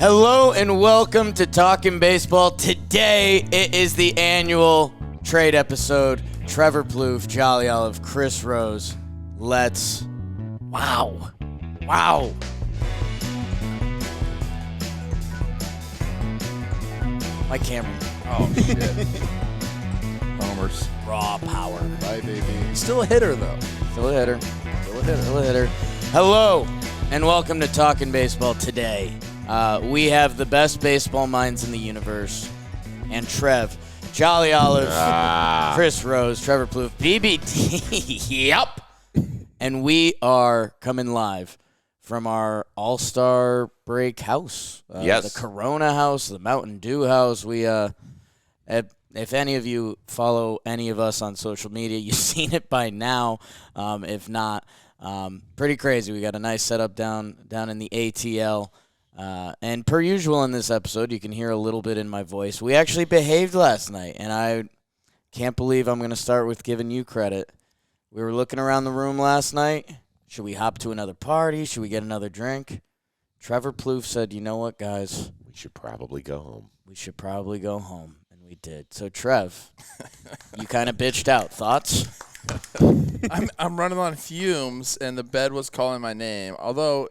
Hello and welcome to Talkin' Baseball. Today it is the annual trade episode. Trevor Plouffe, Jolly Olive, Chris Rose. Wow. My camera. Oh, shit. Homers. Raw power. Bye, baby. Still a hitter, though. Still a hitter. Hello and welcome to Talkin' Baseball. Today we have the best baseball minds in the universe. And Trev, Jolly Olive, Chris Rose, Trevor Plouffe, BBT. Yep. And we are coming live from our All-Star break house. Yes. The Corona house, the Mountain Dew house. We, if any of you follow any of us on social media, you've seen it by now. If not, pretty crazy. We got a nice setup down in the ATL. And per usual in this episode, you can hear a little bit in my voice. We actually behaved last night, and I can't believe I'm going to start with giving you credit. We were looking around the room last night. Should we hop to another party? Should we get another drink? Trevor Plouffe said, you know what, guys? We should probably go home. And we did. So, Trev, you kind of bitched out. Thoughts? I'm running on fumes, and the bed was calling my name. Although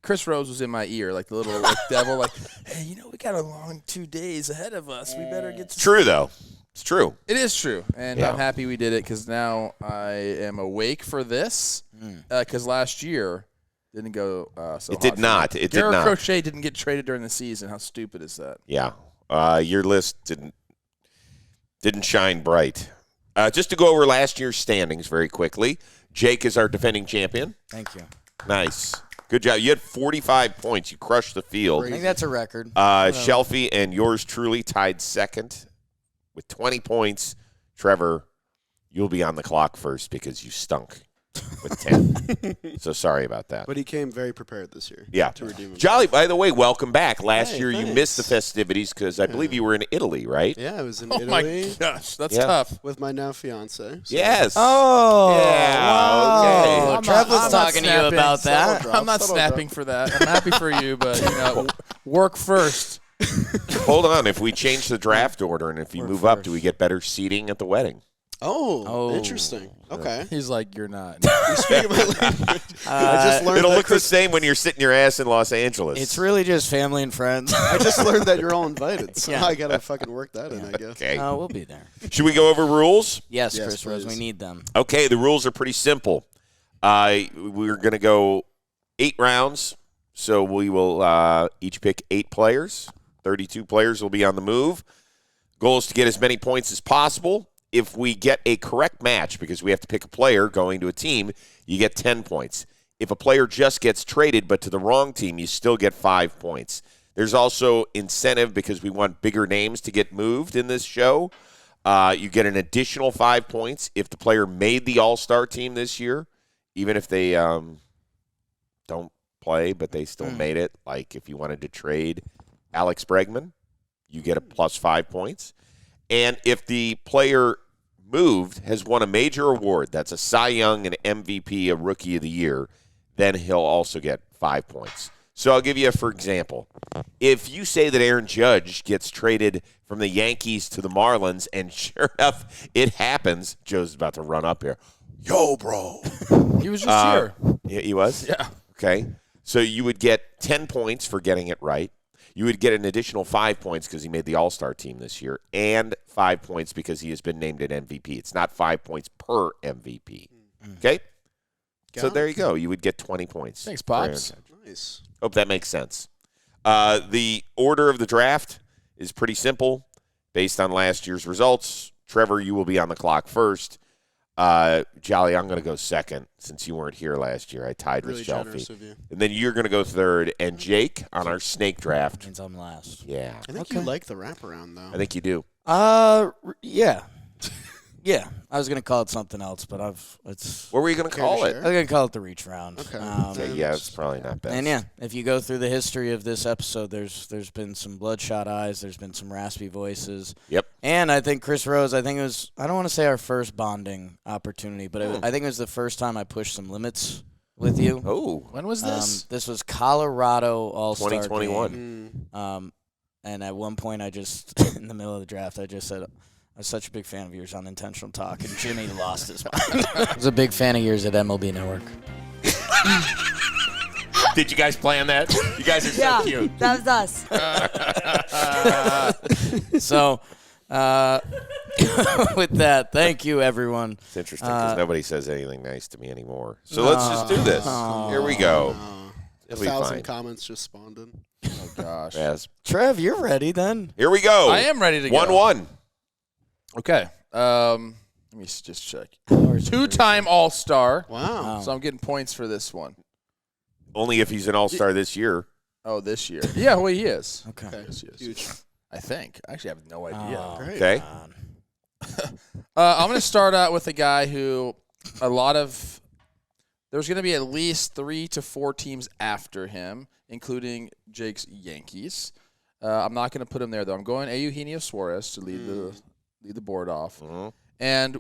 Chris Rose was in my ear, like the little devil, like, hey, we got a long 2 days ahead of us. We better get to True, though. It's true. It is true, and Yeah. I'm happy we did it because now I am awake for this. Because last year didn't go so. It did not. It did Garrett not. Crochet didn't get traded during the season. How stupid is that? Yeah. Your list didn't shine bright. Just to go over last year's standings very quickly. Jake is our defending champion. Thank you. Nice. Good job. You had 45 points. You crushed the field. I think that's a record. Shelfie and yours truly tied second with 20 points. Trevor, you'll be on the clock first because you stunk with 10. So sorry about that. But he came very prepared this year. Yeah. To redeem himself. Jolly, by the way, welcome back. Last Hey, year you thanks. missed the festivities because I believe you were in Italy, right? Yeah, I was in Oh Italy my gosh, that's Yeah. tough. with my now fiance. So Yes. Oh, Yeah, wow. okay. Trev was I'm not talking to you snapping. about that. Subtle I'm not Subtle snapping for that. I'm happy for you, but work first. Hold on. If we change the draft order and if you We're move up, first. do we get better seating at the wedding? Oh, interesting. Okay. He's like, you're not. You speak my language. I just learned It'll that look the same when you're sitting your ass in Los Angeles. It's really just family and friends. I just learned that you're all invited, so Yeah. I gotta fucking work that in, I guess. okay. We'll be there. Should we go over rules? Yes, Yes, Chris Rose, we please. need them. Okay, the rules are pretty simple. We're going to go 8 rounds, so we will each pick 8 players. 32 players will be on the move. Goal is to get as many points as possible. If we get a correct match, because we have to pick a player going to a team, you get 10 points. If a player just gets traded but to the wrong team, you still get 5 points. There's also incentive because we want bigger names to get moved in this show. You get an additional 5 points if the player made the All-Star team this year, even if they don't play, but they still made it. Like if you wanted to trade Alex Bregman, you get a plus 5 points. And if the player moved has won a major award, that's a Cy Young, an MVP, a Rookie of the Year, then he'll also get 5 points. So I'll give you, for example, if you say that Aaron Judge gets traded from the Yankees to the Marlins, and sure enough, it happens, Joe's about to run up here. Yo, bro. He was just here. Yeah, he was? Yeah. Okay. So you would get 10 points for getting it right. You would get an additional 5 points because he made the All-Star team this year, and 5 points because he has been named an MVP. It's not 5 points per MVP. Okay? So there you go. You would get 20 points. Thanks, for Aaron Pops. Judge. Nice. Hope that makes sense. The order of the draft is pretty simple based on last year's results. Trevor, you will be on the clock first. Jolly, I'm going to go second since you weren't here last year. I tied Really with generous Shelfie. of you. And then you're going to go third. And Jake, on our snake draft. Means I'm last. Yeah, I think you like the wraparound, though. I think you do. Yeah. Yeah, I was gonna call it something else, but it's. What were you going to Care to call it? share? I was gonna call it the reach round. Okay. Yeah, it's probably not best. And yeah, if you go through the history of this episode, there's been some bloodshot eyes, there's been some raspy voices. Yep. And I think Chris Rose, I think it was, I don't want to say our first bonding opportunity, but I think it was the first time I pushed some limits with you. Oh, When was this? This was Colorado All-Star 2021. game. And at one point, I just, in the middle of the draft, I just said, I was such a big fan of yours on Intentional Talk, and Jimmy lost his mind. I was a big fan of yours at MLB Network. Did you guys plan that? You guys are so cute. That was us. So, with that, thank you, everyone. It's interesting because nobody says anything nice to me anymore. So let's just do this. Here we go. It'll be 1,000 fine. comments just spawned in. Oh, gosh. Yes. Trev, you're ready then. Here we go. I am ready to go. 1-1. Okay. Let me just check. Two-time All-Star. Wow. So I'm getting points for this one. Only if he's an all-star this year. Oh, this year. Yeah, well, he is. Okay. Yes, he is. Huge. I think. I actually have no idea. Great. Okay. I'm going to start out with a guy who there's going to be at least 3 to 4 teams after him, including Jake's Yankees. I'm not going to put him there, though. I'm going Eugenio Suarez to lead the board off. Mm-hmm. And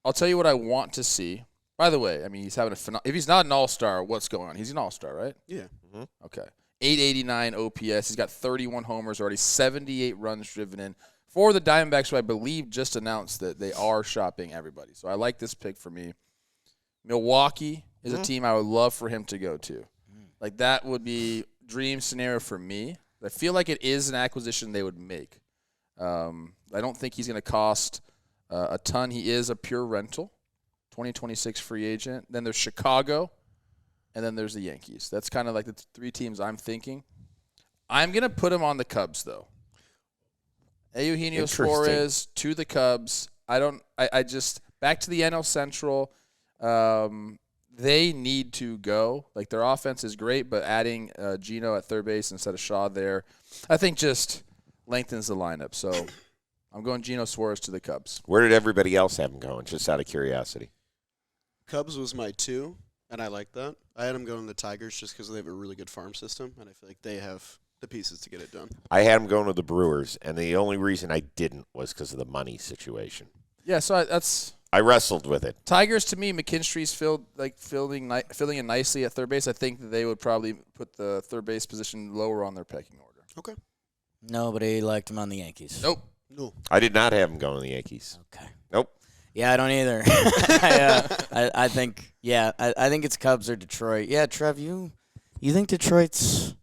I'll tell you what I want to see. By the way, I mean, he's having if he's not an all-star, what's going on? He's an all-star, right? Yeah. Okay. 889 OPS. He's got 31 homers already, 78 runs driven in for the Diamondbacks, who I believe just announced that they are shopping everybody. So I like this pick for me. Milwaukee is a team I would love for him to go to. Like, that would be dream scenario for me. I feel like it is an acquisition they would make. I don't think he's going to cost a ton. He is a pure rental, 2026 free agent. Then there's Chicago, and then there's the Yankees. That's kind of like the 3 teams I'm thinking. I'm going to put him on the Cubs, though. Eugenio Suarez to the Cubs. I just back to the NL Central. They need to go. Like, their offense is great, but adding Gino at third base instead of Shaw there, I think just lengthens the lineup. So I'm going Gino Suarez to the Cubs. Where did everybody else have him going? Just out of curiosity. Cubs was my 2, and I like that. I had him going to the Tigers just because they have a really good farm system, and I feel like they have the pieces to get it done. I had him going to the Brewers, and the only reason I didn't was because of the money situation. Yeah, so that's I wrestled with it. Tigers. To me, McKinstry's filling in nicely at third base. I think that they would probably put the third base position lower on their pecking order. Okay. Nobody liked him on the Yankees. Nope. No. I did not have him going to the Yankees. Okay. Nope. Yeah, I don't either. I think it's Cubs or Detroit. Yeah, Trev, you think Detroit's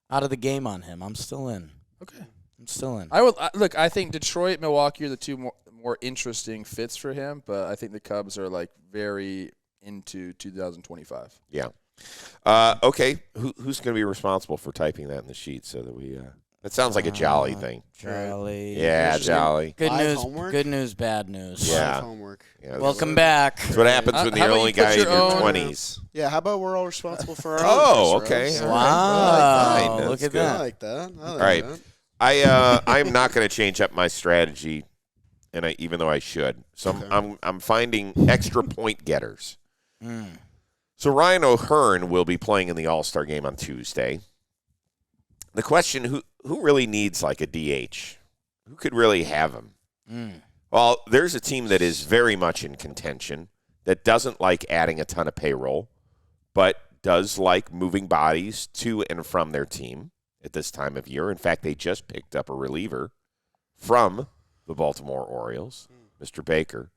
out of the game on him? I'm still in. Okay. I'm still in. I think Detroit, Milwaukee are the 2 more interesting fits for him, but I think the Cubs are like very into 2025. Yeah. Okay. Who's going to be responsible for typing that in the sheet so that we? That sounds like a Jolly thing. Jolly. Yeah, Jolly. Good Live news. homework? Good news. Bad news. Yeah. Live homework. Yeah, Welcome back. That's what happens when How you're about only you put guy in your your own- 20s. Yeah, how about we're all responsible for our Oh, own? okay. All right. Wow. Fine. Look That's at good. I that. like that. I like All right. that. I'm not going to change up my strategy, and even though I should. So Okay. I'm finding extra point getters. So Ryan O'Hearn will be playing in the All-Star game on Tuesday. The question, who really needs like a DH? Who could really have him? Well, there's a team that is very much in contention that doesn't like adding a ton of payroll, but does like moving bodies to and from their team at this time of year. In fact, they just picked up a reliever from the Baltimore Orioles, Mr. Baker.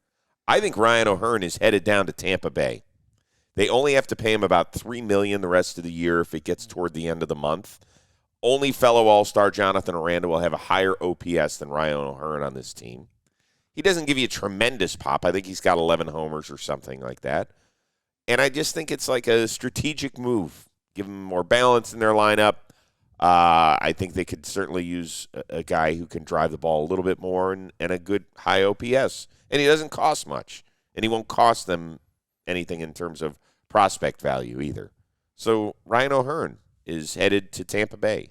I think Ryan O'Hearn is headed down to Tampa Bay. They only have to pay him about $3 million the rest of the year if it gets toward the end of the month. Only fellow All-Star Jonathan Aranda will have a higher OPS than Ryan O'Hearn on this team. He doesn't give you a tremendous pop. I think he's got 11 homers or something like that. And I just think it's like a strategic move. Give them more balance in their lineup. I think they could certainly use a guy who can drive the ball a little bit more and a good high OPS. And he doesn't cost much. And he won't cost them anything in terms of prospect value either. So Ryan O'Hearn is headed to Tampa Bay.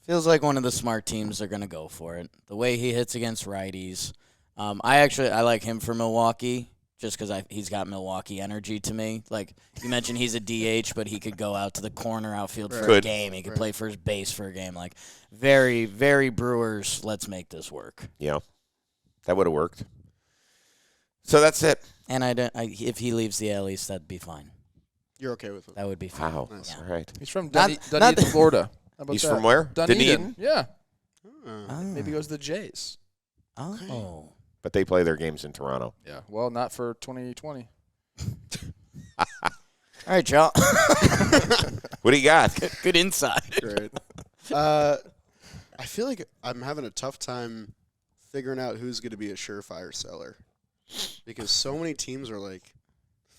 Feels like one of the smart teams are going to go for it. The way he hits against righties. I like him for Milwaukee just because he's got Milwaukee energy to me. Like, you mentioned he's a DH, but he could go out to the corner outfield for a game. He could play first base for a game. Like, very, very Brewers, let's make this work. Yeah, that would have worked. So that's it. And if he leaves the AL East, that'd be fine. You're okay with it? That would be fun. Wow. Nice. Yeah. All right. He's from Not Dunedin, Florida. How about He's that? from where? Dunedin. Yeah. Oh. Maybe he goes to the Jays. Oh. But they play their games in Toronto. Yeah. Well, not for 2020. All right, Joe. What do you got? Good insight. Great. I feel like I'm having a tough time figuring out who's going to be a surefire seller because so many teams are like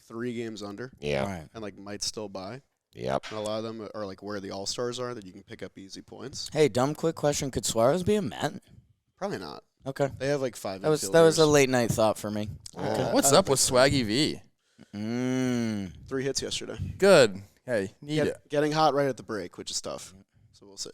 3 games under Yeah. All right. and like might still buy. Yep. And a lot of them are like where the All-Stars are that you can pick up easy points. Hey, dumb quick question. Could Suarez be a Met? Probably not. Okay. They have like 5 That was a late night thought for me. What's up with Swaggy V? 3 hits yesterday. Good. Hey, need it. Getting hot right at the break, which is tough. So we'll see.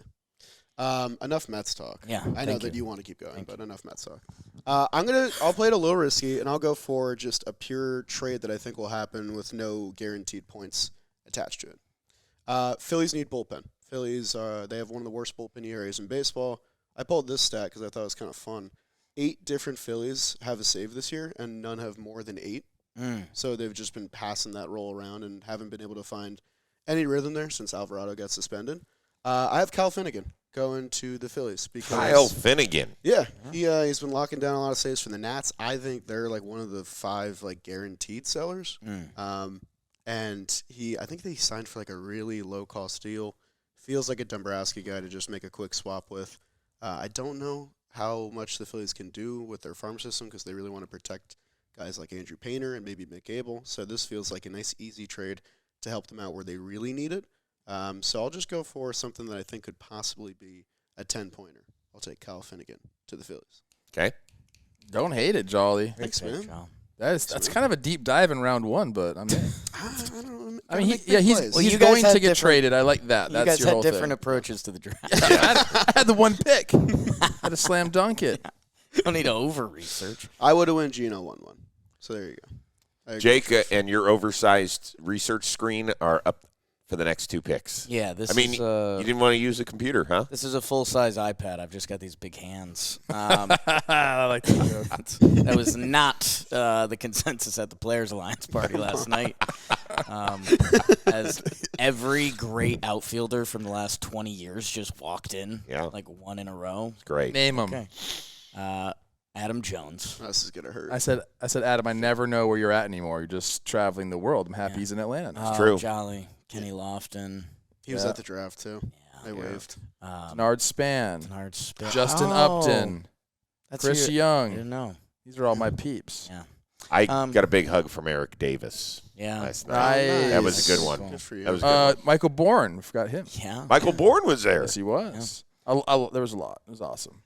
Enough Mets talk. Yeah, I know thank that you. you want to keep going, but enough Mets talk. I'll play it a little risky, and I'll go for just a pure trade that I think will happen with no guaranteed points attached to it. Phillies need bullpen. Phillies, they have one of the worst bullpen areas in baseball. I pulled this stat because I thought it was kind of fun. 8 different Phillies have a save this year, and none have more than 8. So they've just been passing that roll around and haven't been able to find any rhythm there since Alvarado got suspended. I have Kyle Finnegan going to the Phillies because Kyle Finnegan. Yeah, he's been locking down a lot of saves for the Nats. I think they're like one of the 5 like guaranteed sellers. And I think they signed for like a really low cost deal. Feels like a Dombrowski guy to just make a quick swap with. I don't know how much the Phillies can do with their farm system because they really want to protect guys like Andrew Painter and maybe Mick Abel. So this feels like a nice, easy trade to help them out where they really need it. So I'll just go for something that I think could possibly be a 10-pointer. I'll take Kyle Finnegan to the Phillies. Okay. Don't hate it, Jolly. Thanks, man. That's kind of a deep dive in round 1, but I'm in. I don't know. I mean, he's Well, he's you guys going had to get different- traded. I like that. You That's guys your had whole different thing. approaches to the draft. I had the one pick. Had to slam dunk it. Don't need to over-research. I would have won Gino 1-1. So there you go. I agree. Jake and your oversized research screen are up for the next 2 picks. Yeah, this I mean, is you didn't want to use a computer, huh? this is a full-size iPad. I've just got these big hands. I like that. That was not the consensus at the Players Alliance party last night. As every great outfielder from the last 20 years just walked in, like 1 in a row. Great. Name him. Okay. Adam Jones. This is going to hurt. I said, Adam, I never know where you're at anymore. You're just traveling the world. I'm happy he's in Atlanta. It's true. Jolly. Kenny Lofton. He was at the draft, too. I waved. Bernard Span. Bernard Span. Justin Upton. That's Chris I Young. didn't know. These are all my peeps. Yeah. I got a big hug from Eric Davis last night. Nice. That was a good one. Good for you. That was a good one. Michael Bourne. We forgot him. Yeah. Michael Bourne was there. Yes, he was. There was a lot. It was awesome.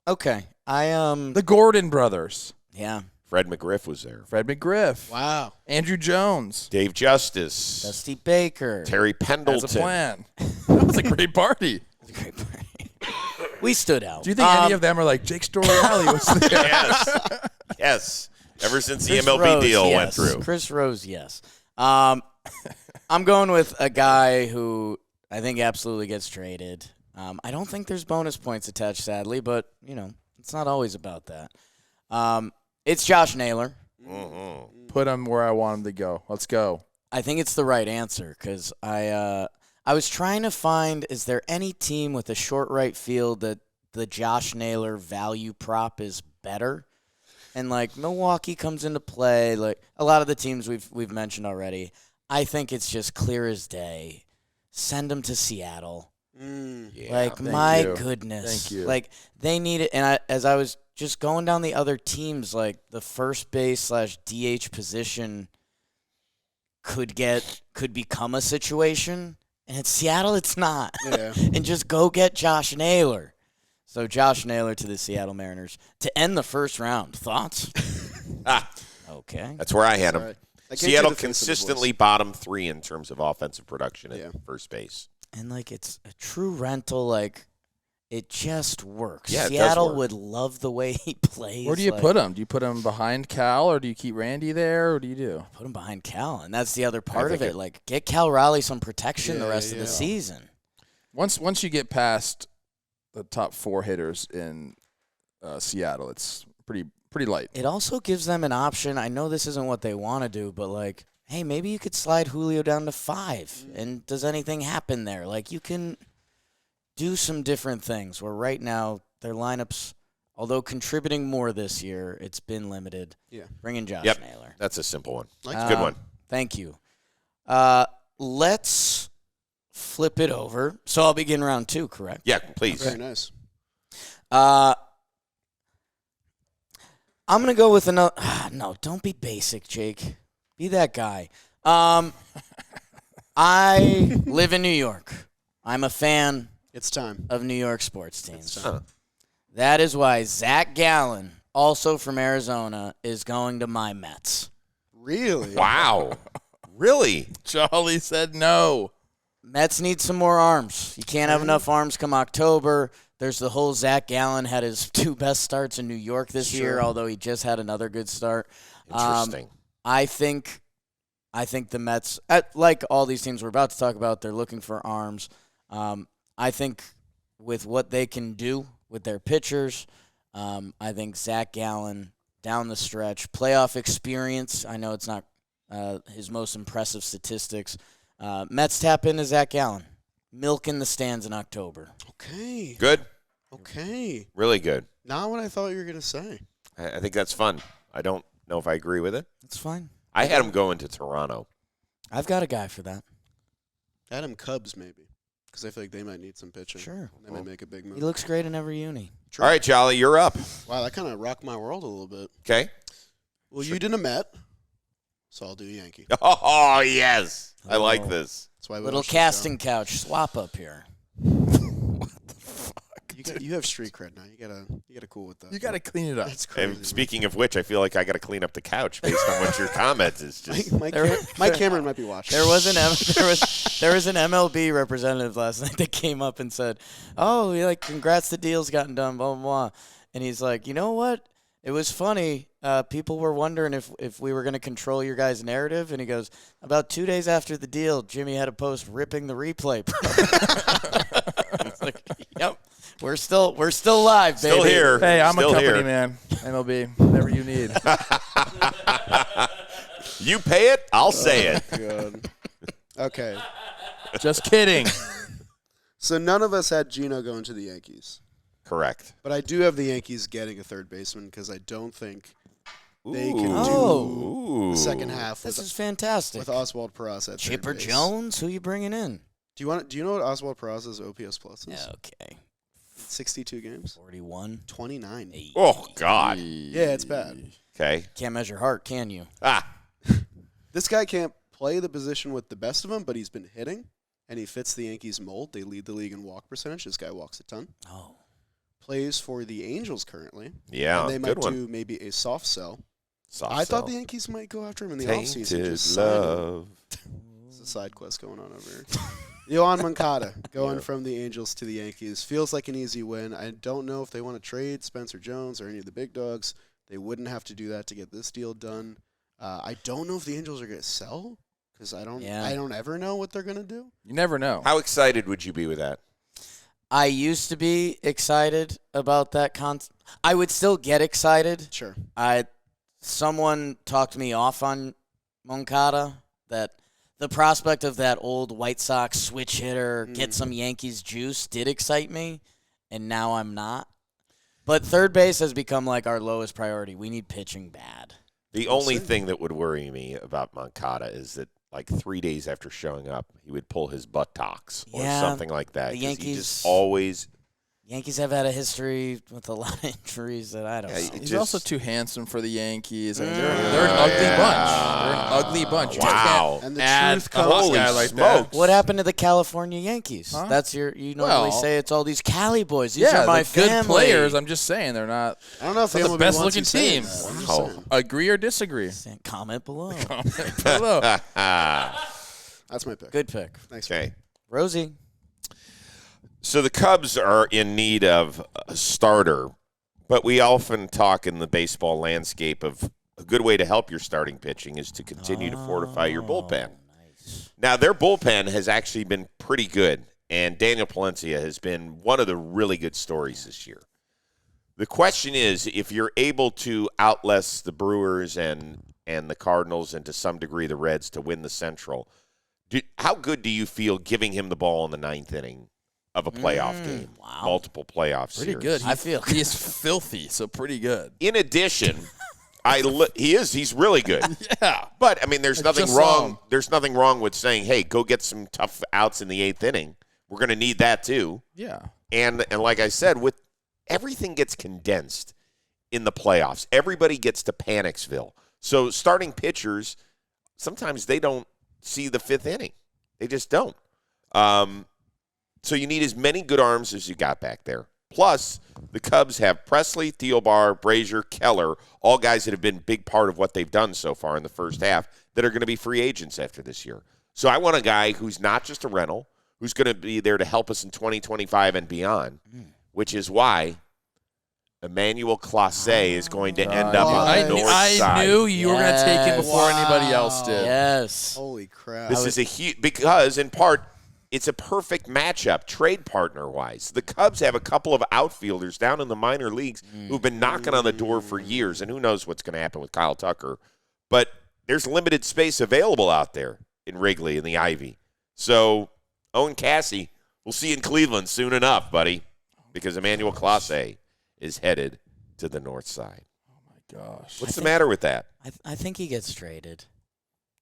Okay. The Gordon brothers. Yeah. Fred McGriff was there. Fred McGriff. Wow. Andrew Jones. Dave Justice. Dusty Baker. Terry That's Pendleton. a plan. That was a great party. Great party. We stood out. Do you think any of them are like Jake Storiale was there? Yes. Yes. Ever since the Chris MLB Rose, deal went yes. through. Chris Rose, yes. I'm going with a guy who I think absolutely gets traded. I don't think there's bonus points attached, sadly, but, it's not always about that. It's Josh Naylor. Mm-hmm. Put him where I want him to go. Let's go. I think it's the right answer because I was trying to find, is there any team with a short right field that the Josh Naylor value prop is better? And, Milwaukee comes into play. Like, a lot of the teams we've mentioned already. I think it's just clear as day. Send them to Seattle. Yeah. My you. goodness. Thank you. They need it. And as I was just going down the other teams, the first base / DH position could become a situation. And at Seattle, it's not. Yeah. And just go get Josh Naylor. So Josh Naylor to the Seattle Mariners to end the first round. Thoughts? Okay. That's where I had him. Sorry. I can't Seattle do the face of the consistently voice. bottom 3 in terms of offensive production at Yeah. first base. And it's a true rental. It just works. Yeah, it does Seattle work. would love the way he plays. Where do you put him? Do you put him behind Cal, or do you keep Randy there, or do you do? Put him behind Cal, and that's the other part of think it. Get Cal Raleigh some protection the Yeah, rest of the yeah. season. Once you get past the top 4 hitters in Seattle, it's pretty light. It also gives them an option. I know this isn't what they want to do, but hey, maybe you could slide Julio down to 5, and does anything happen there? Like, you can do some different things where right now their lineups, although contributing more this year, it's been limited. Yeah. Bring in Josh Yep. Naylor. That's a simple one. Like Good one. Thank you. Let's flip it over. So I'll begin round 2, correct? Yeah, please. Very nice. I'm going to go with another. No, don't be basic, Jake. Be that guy. I live in New York. I'm a fan It's time. of New York sports teams. Huh. That is why Zack Allen, also from Arizona, is going to my Mets. Really? Wow. Really? Charlie said no. Mets need some more arms. You can't have enough arms come October. There's the whole Zack Allen had his 2 best starts in New York this year, although he just had another good start. Interesting. I think the Mets, like all these teams we're about to talk about, they're looking for arms. I think with what they can do with their pitchers, I think Zack Allen down the stretch, playoff experience. I know it's not his most impressive statistics. Mets tap into Zack Allen, milking the stands in October. Okay. Good? Okay. Really good. Not what I thought you were going to say. I think that's fun. I don't know if I agree with it. That's fine. I had him going to Toronto. I've got a guy for that. Adam Cubs, maybe. Because I feel like they might need some pitching. Sure. They might make a big He move. looks great in every uni. True. All right, Jolly, you're up. Wow, that kind of rocked my world a little bit. Okay. Well, you did a Met, so I'll do Yankee. Oh, yes. I like Oh. this. That's why we Little watched this casting couch swap up here. show. You have street cred now. You gotta cool with that. You got to clean it up. That's crazy. And speaking of which, I feel like I got to clean up the couch based on what your comment is. Just Mike Cameron might be watching. There was an MLB representative last night that came up and said, "Oh, congrats, the deal's gotten done, blah blah blah," and he's like, "You know what? It was funny. People were wondering if we were going to control your guys' narrative," and he goes, "About 2 days after the deal, Jimmy had a post ripping the replay." It's like, yep, we're still live, baby. still here. Hey, I'm Still a company here. man. MLB, whatever you need. You pay it, I'll say it. Good. Okay. Just kidding. So none of us had Gino going to the Yankees. Correct. But I do have the Yankees getting a third baseman because I don't think they can Oh. do the second half This with, is fantastic. with Oswald Peraza at Chipper third base. Jones, who you bringing in? Do you know what Oswald Peraza's OPS plus is? Okay, 62 games? 41. 29. Hey. Oh, God. Yeah, it's bad. Okay. Can't measure heart, can you? This guy can't play the position with the best of them, but he's been hitting, and he fits the Yankees mold. They lead the league in walk percentage. This guy walks a ton. Oh. Plays for the Angels currently. Yeah, And they might good one. do maybe a soft sell. Soft I thought sell. the Yankees might go after him in the offseason. Tainted Just sign him. love. There's a side quest going on over here. Yohan Moncada going from the Angels to the Yankees. Feels like an easy win. I don't know if they want to trade Spencer Jones or any of the big dogs. They wouldn't have to do that to get this deal done. I don't know if the Angels are going to sell because I don't ever know what they're going to do. You never know. How excited would you be with that? I used to be excited about that I would still get excited. Sure. Someone talked me off on Moncada, that the prospect of that old White Sox switch hitter, get some Yankees juice, did excite me, and now I'm not. But third base has become like our lowest priority. We need pitching bad. The only thing that would worry me about Moncada is that, like, 3 days after showing up, he would pull his buttocks or Yeah, something like that. the 'cause Yankees- he just always. Yankees have had a history with a lot of injuries that I don't Yeah, know. it He's just- also too handsome for the Yankees. I mean, they're an ugly bunch. They're an ugly bunch. You Wow. And the add truth a comes. Holy guy like that. smokes. What happened to the California Yankees? Huh? That's you normally Well- say it's all these Cali boys. These Yeah, are my they're good family. players. I'm just saying they're not. I don't know if They're the MLB best wants you looking saying team. that. I'm just Wow. saying. Agree or disagree? Comment below. Hello. That's my pick. Good pick. Thanks. Okay. Rosie. So the Cubs are in need of a starter, but we often talk in the baseball landscape of a good way to help your starting pitching is to continue to fortify your bullpen. Nice. Now, their bullpen has actually been pretty good, and Daniel Palencia has been one of the really good stories this year. The question is, if you're able to outlast the Brewers and the Cardinals and to some degree the Reds to win the Central, how good do you feel giving him the ball in the ninth inning of a playoff game? Wow. Multiple playoff Pretty series. good. I feel he's filthy, so pretty good. In addition, he's really good. Yeah. But I mean, there's nothing just saw him. wrong. There's nothing wrong with saying, "Hey, go get some tough outs in the eighth inning. We're going to need that too." Yeah. And like I said, with everything gets condensed in the playoffs. Everybody gets to Panicsville. So starting pitchers, sometimes they don't see the fifth inning. They just don't. So you need as many good arms as you got back there. Plus, the Cubs have Presley, Thielbar, Brazier, Keller, all guys that have been a big part of what they've done so far in the first half that are going to be free agents after this year. So I want a guy who's not just a rental, who's going to be there to help us in 2025 and beyond, which is why Emmanuel Clase is going to end up on the north side. I knew you were going to take him before anybody else did. Yes. Holy crap! This is a huge, because in part, it's a perfect matchup trade partner-wise. The Cubs have a couple of outfielders down in the minor leagues who've been knocking on the door for years, and who knows what's going to happen with Kyle Tucker. But there's limited space available out there in Wrigley and the Ivy. So Owen Cassie, we'll see you in Cleveland soon enough, buddy, because Emmanuel Clase is headed to the north side. Oh, my gosh. What's the matter with that? I think he gets traded.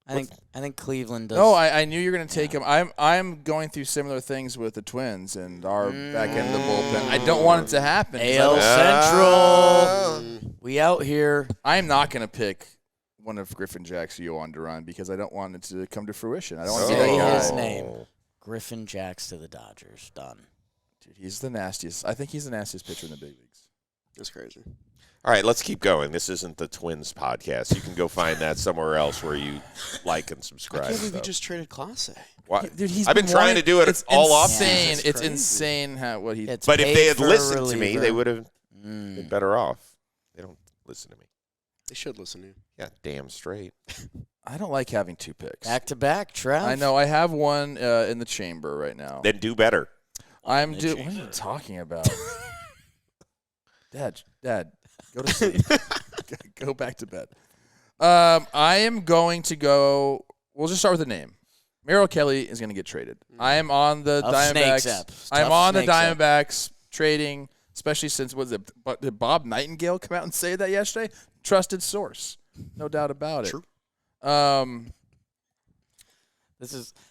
I think Cleveland does. No, I knew you were going to take him. I'm going through similar things with the Twins and our back end of the bullpen. I don't want it to happen. AL Central. We out here. I'm not going to pick one of Griffin Jack's Yohan Duran because I don't want it to come to fruition. I don't want to see that Say guy. his name. Griffin Jacks to the Dodgers. Done. Dude, he's the nastiest. I think he's the nastiest pitcher in the big leagues. That's crazy. All right, let's keep going. This isn't the Twins podcast. You can go find that somewhere else where you like and I subscribe. can't believe stuff. you just traded Clase. Why? Dude, he's I've been trying to do it it's all off insane. season. It's insane what he. It's But if paid they had for a listened to me, reliever. they would have been better off. They don't listen to me. They should listen to you. Yeah, damn straight. I don't like having two picks. Back to back, Trev. I know. I have one in the chamber right now. Then do better. What are you talking about? Dad, go to sleep. Go back to bed. I am going to go. We'll just start with the name. Marcelo Kelly is going to get traded. I am on the Diamondbacks. I'm on the Diamondbacks trading, especially since did Bob Nightingale come out and say that yesterday? Trusted source, no doubt about it. True.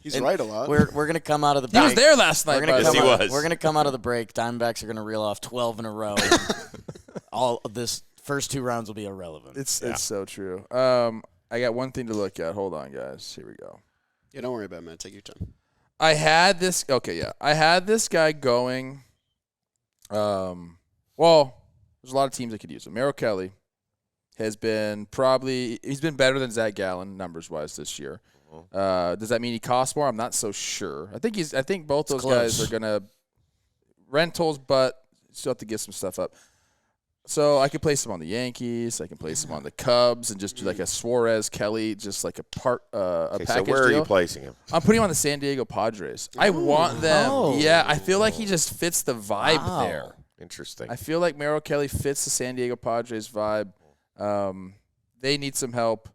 He's right a lot. We're gonna come out of the He break. was there last night. Yes, he was. We're gonna come out of the break. Diamondbacks are gonna reel off 12 in a row. All of this first two rounds will be irrelevant. It's so true. I got one thing to look at. Hold on, guys. Here we go. Yeah, don't worry about it, man. Take your time. I had this guy going. Well, there's a lot of teams that could use him. Marcelo Kelly has been he's been better than Zack Allen numbers wise this year. Does that mean he costs more? I'm not so sure. I think both those guys are gonna rentals, but still have to give some stuff up. So I could place him on the Yankees. I can place him on the Cubs and just do like a Suarez Kelly, just like a package So where are deal. you placing him? I'm putting him on the San Diego Padres. I want them. Oh. Yeah, I feel like he just fits the vibe there. Interesting. I feel like Marcelo Kelly fits the San Diego Padres vibe. They need some help.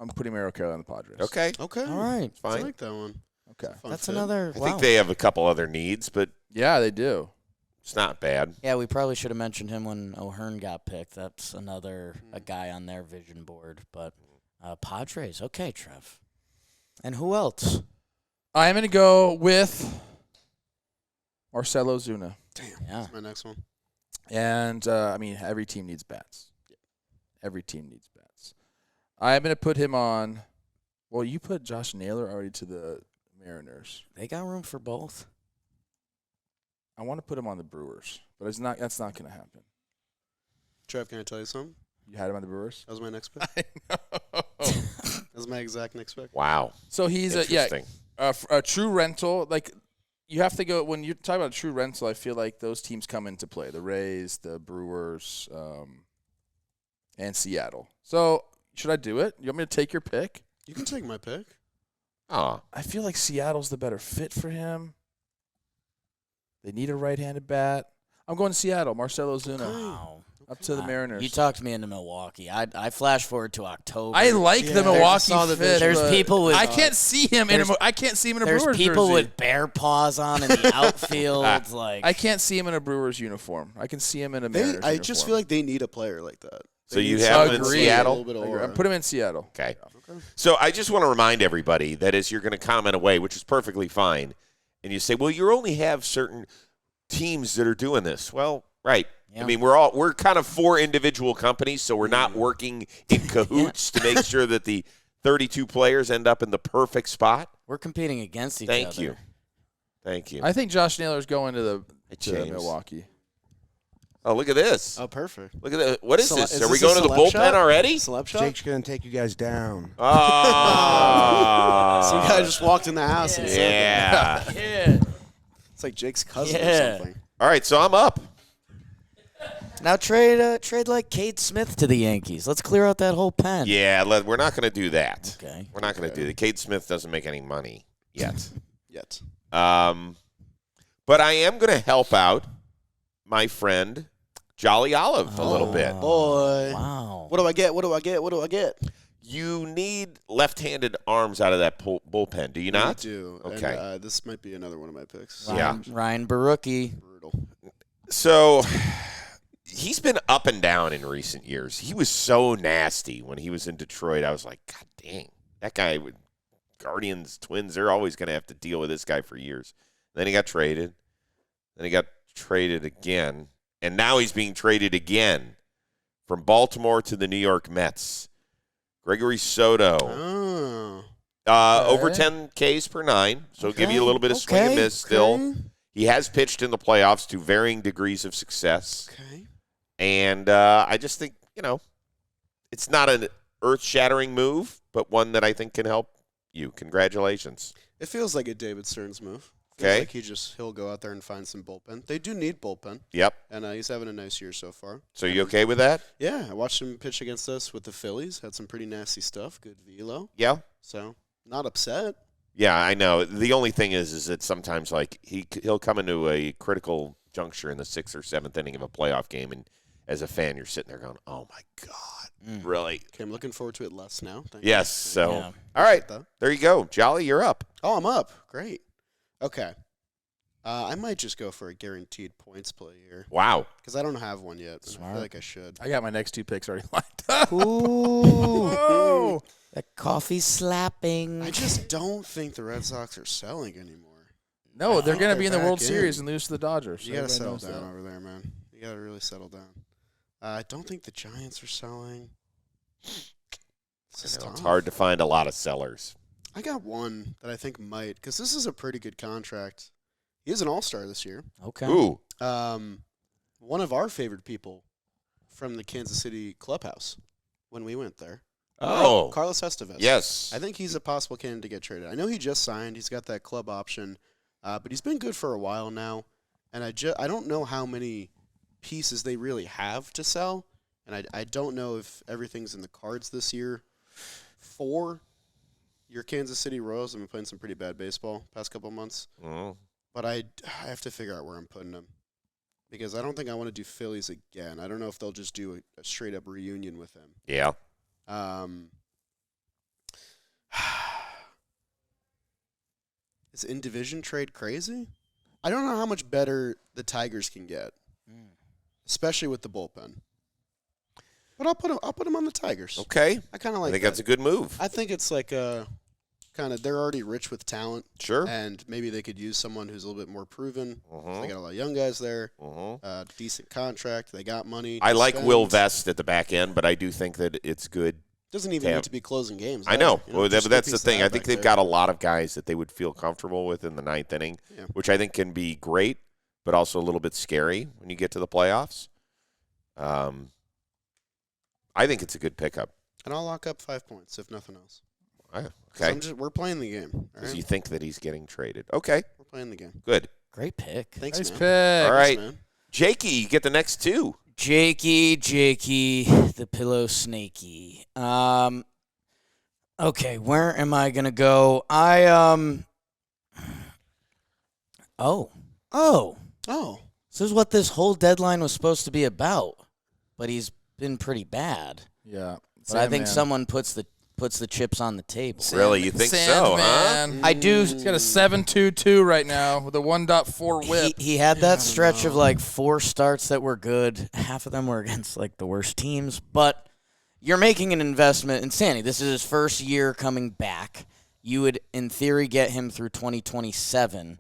I'm putting Marcelo Kelly on the Padres. Okay. Okay. All right. I Fine. like that one. Okay. Fun That's fit. another. I Wow. think they have a couple other needs, but Yeah, they do. it's not bad. Yeah, we probably should have mentioned him when O'Hearn got picked. That's a guy on their vision board. But Padres, okay, Trev. And who else? I'm going to go with Marcelo Zuna. Damn. Yeah. That's my next one. And, every team needs bats. Every team needs bats. I'm going to put him on. Well, you put Josh Naylor already to the Mariners. They got room for both. I want to put him on the Brewers, but that's not going to happen. Trev, can I tell you something? You had him on the Brewers? That was my next pick. I know. That was my exact next pick. Wow. So he's Interesting. a true rental. Like, you have to go when you talk about a true rental. I feel like those teams come into play: the Rays, the Brewers, and Seattle. So should I do it? You want me to take your pick? You can take my pick. Oh, I feel like Seattle's the better fit for him. They need a right-handed bat. I'm going to Seattle. Marcelo Zuna. Wow. Up to the Mariners. You talked me into Milwaukee. I flash forward to October. I like the Milwaukee fit. There's people with. I can't see him in a There's Brewers people jersey. with bear paws on in the outfield. I can't see him in a Brewers uniform. I can see him in a Mariners uniform. I just feel like they need a player like that. So you have him in Seattle? I put him in Seattle. Okay. So I just want to remind everybody that as you're going to comment away, which is perfectly fine, and you say, well, you only have certain teams that are doing this. Well, right. Yeah. I mean, we're kind of 4 individual companies, so we're not working in cahoots to make sure that the 32 players end up in the perfect spot. We're competing against each other. Thank you. I think Josh Naylor's going to Milwaukee. Oh, look at this. Oh, perfect. Look at that. What is this? Are we this going to the bullpen already? Celeb shot? Jake's going to take you guys down. Oh. So you guys just walked in the house and said Yeah. Yeah. it's like Jake's cousin or something. All right, so I'm up. Now trade like Cade Smith to the Yankees. Let's clear out that whole pen. Yeah, we're not going to do that. Okay. We're not going to do that. Cade Smith doesn't make any money yet. But I am going to help out my friend Jolly Olive a little bit. Boy. Wow. What do I get? What do I get? What do I get? You need left-handed arms out of that bullpen, do you not? I do. Okay. And, this might be another one of my picks. Ryan Barucki. Brutal. So he's been up and down in recent years. He was so nasty when he was in Detroit. I was like, God dang, that guy with Guardians, Twins, they're always going to have to deal with this guy for years. Then he got traded. Then he got traded again. And now he's being traded again from Baltimore to the New York Mets. Gregory Sodto. Oh. Over 10 Ks per 9, so give you a little bit of swing and miss still. He has pitched in the playoffs to varying degrees of success. Okay. And I just think, it's not an earth-shattering move, but one that I think can help you. Congratulations. It feels like a David Stearns move. Okay. Like he'll go out there and find some bullpen. They do need bullpen. Yep. And he's having a nice year so far. So you okay with that? Yeah, I watched him pitch against us with the Phillies. Had some pretty nasty stuff. Good velo. Yeah. So not upset. Yeah, I know. The only thing is that sometimes like he'll come into a critical juncture in the 6th or 7th inning of a playoff game, and as a fan, you're sitting there going, "Oh my God, really?" Okay, I'm looking forward to it less now. Thank Yes. you. So, Yeah. all right, there you go, Jolly. You're up. Oh, I'm up. Great. Okay. I might just go for a guaranteed points play here Wow. because I don't have one yet. And I Smart. feel like I should. I got my next 2 picks already lined up. Ooh. Oh. That coffee slapping. I just don't think the Red Sox are selling anymore. No, they're going to be in the back World in. Series and lose to the Dodgers. You got to Everybody settle knows down that. over there, man. You got to really settle down. I don't think the Giants are selling. It's hard to find a lot of sellers. I got one that I think might, because this is a pretty good contract. He is an all-star this year. Okay. Ooh. One of our favorite people from the Kansas City clubhouse when we went there. Oh. Carlos Estevez. Yes. I think he's a possible candidate to get traded. I know he just signed. He's got that club option, but he's been good for a while now. And I don't know how many pieces they really have to sell, and I don't know if everything's in the cards this year for your Kansas City Royals. I've been playing some pretty bad baseball past couple of months. Mm. But I have to figure out where I'm putting them because I don't think I want to do Phillies again. I don't know if they'll just do a straight-up reunion with him. Yeah. Is in-division trade crazy? I don't know how much better the Tigers can get, especially with the bullpen. But I'll put him on the Tigers. Okay. I kind of I like think that. that's a good move. I think it's like a kind of they're already rich with talent. Sure. And maybe they could use someone who's a little bit more proven. Mhm. They got a lot of young guys there. Mhm. Decent contract. They got money. I to like spend. Will Vest at the back end, but I do think that it's good. Doesn't even Yeah. need to be closing games. I know. either, Well, just that's good the piece of thing. I that think back they've there. got a lot of guys that they would feel comfortable with in the 9th inning, Yeah. which I think can be great, but also a little bit scary when you get to the playoffs. I think it's a good pickup. And I'll lock up 5 points if nothing else. Okay. We're playing the game. All Because right? you think that he's getting traded. Okay. We're playing the game. Good. Great pick. Thanks, Nice man. pick. All right. man. Jakey, you get the next 2. Jakey, the pillow snakey. Okay, where am I gonna go? Oh. This is what this whole deadline was supposed to be about, but he's been pretty bad. Yeah. But I think someone puts the chips on the table. Really? You think so, huh? I do. He's got a 7.22 right now with a 1.4 whip. He had that stretch of like 4 starts that were good. Half of them were against like the worst teams. But you're making an investment in Sandy. This is his first year coming back. You would, in theory, get him through 2027.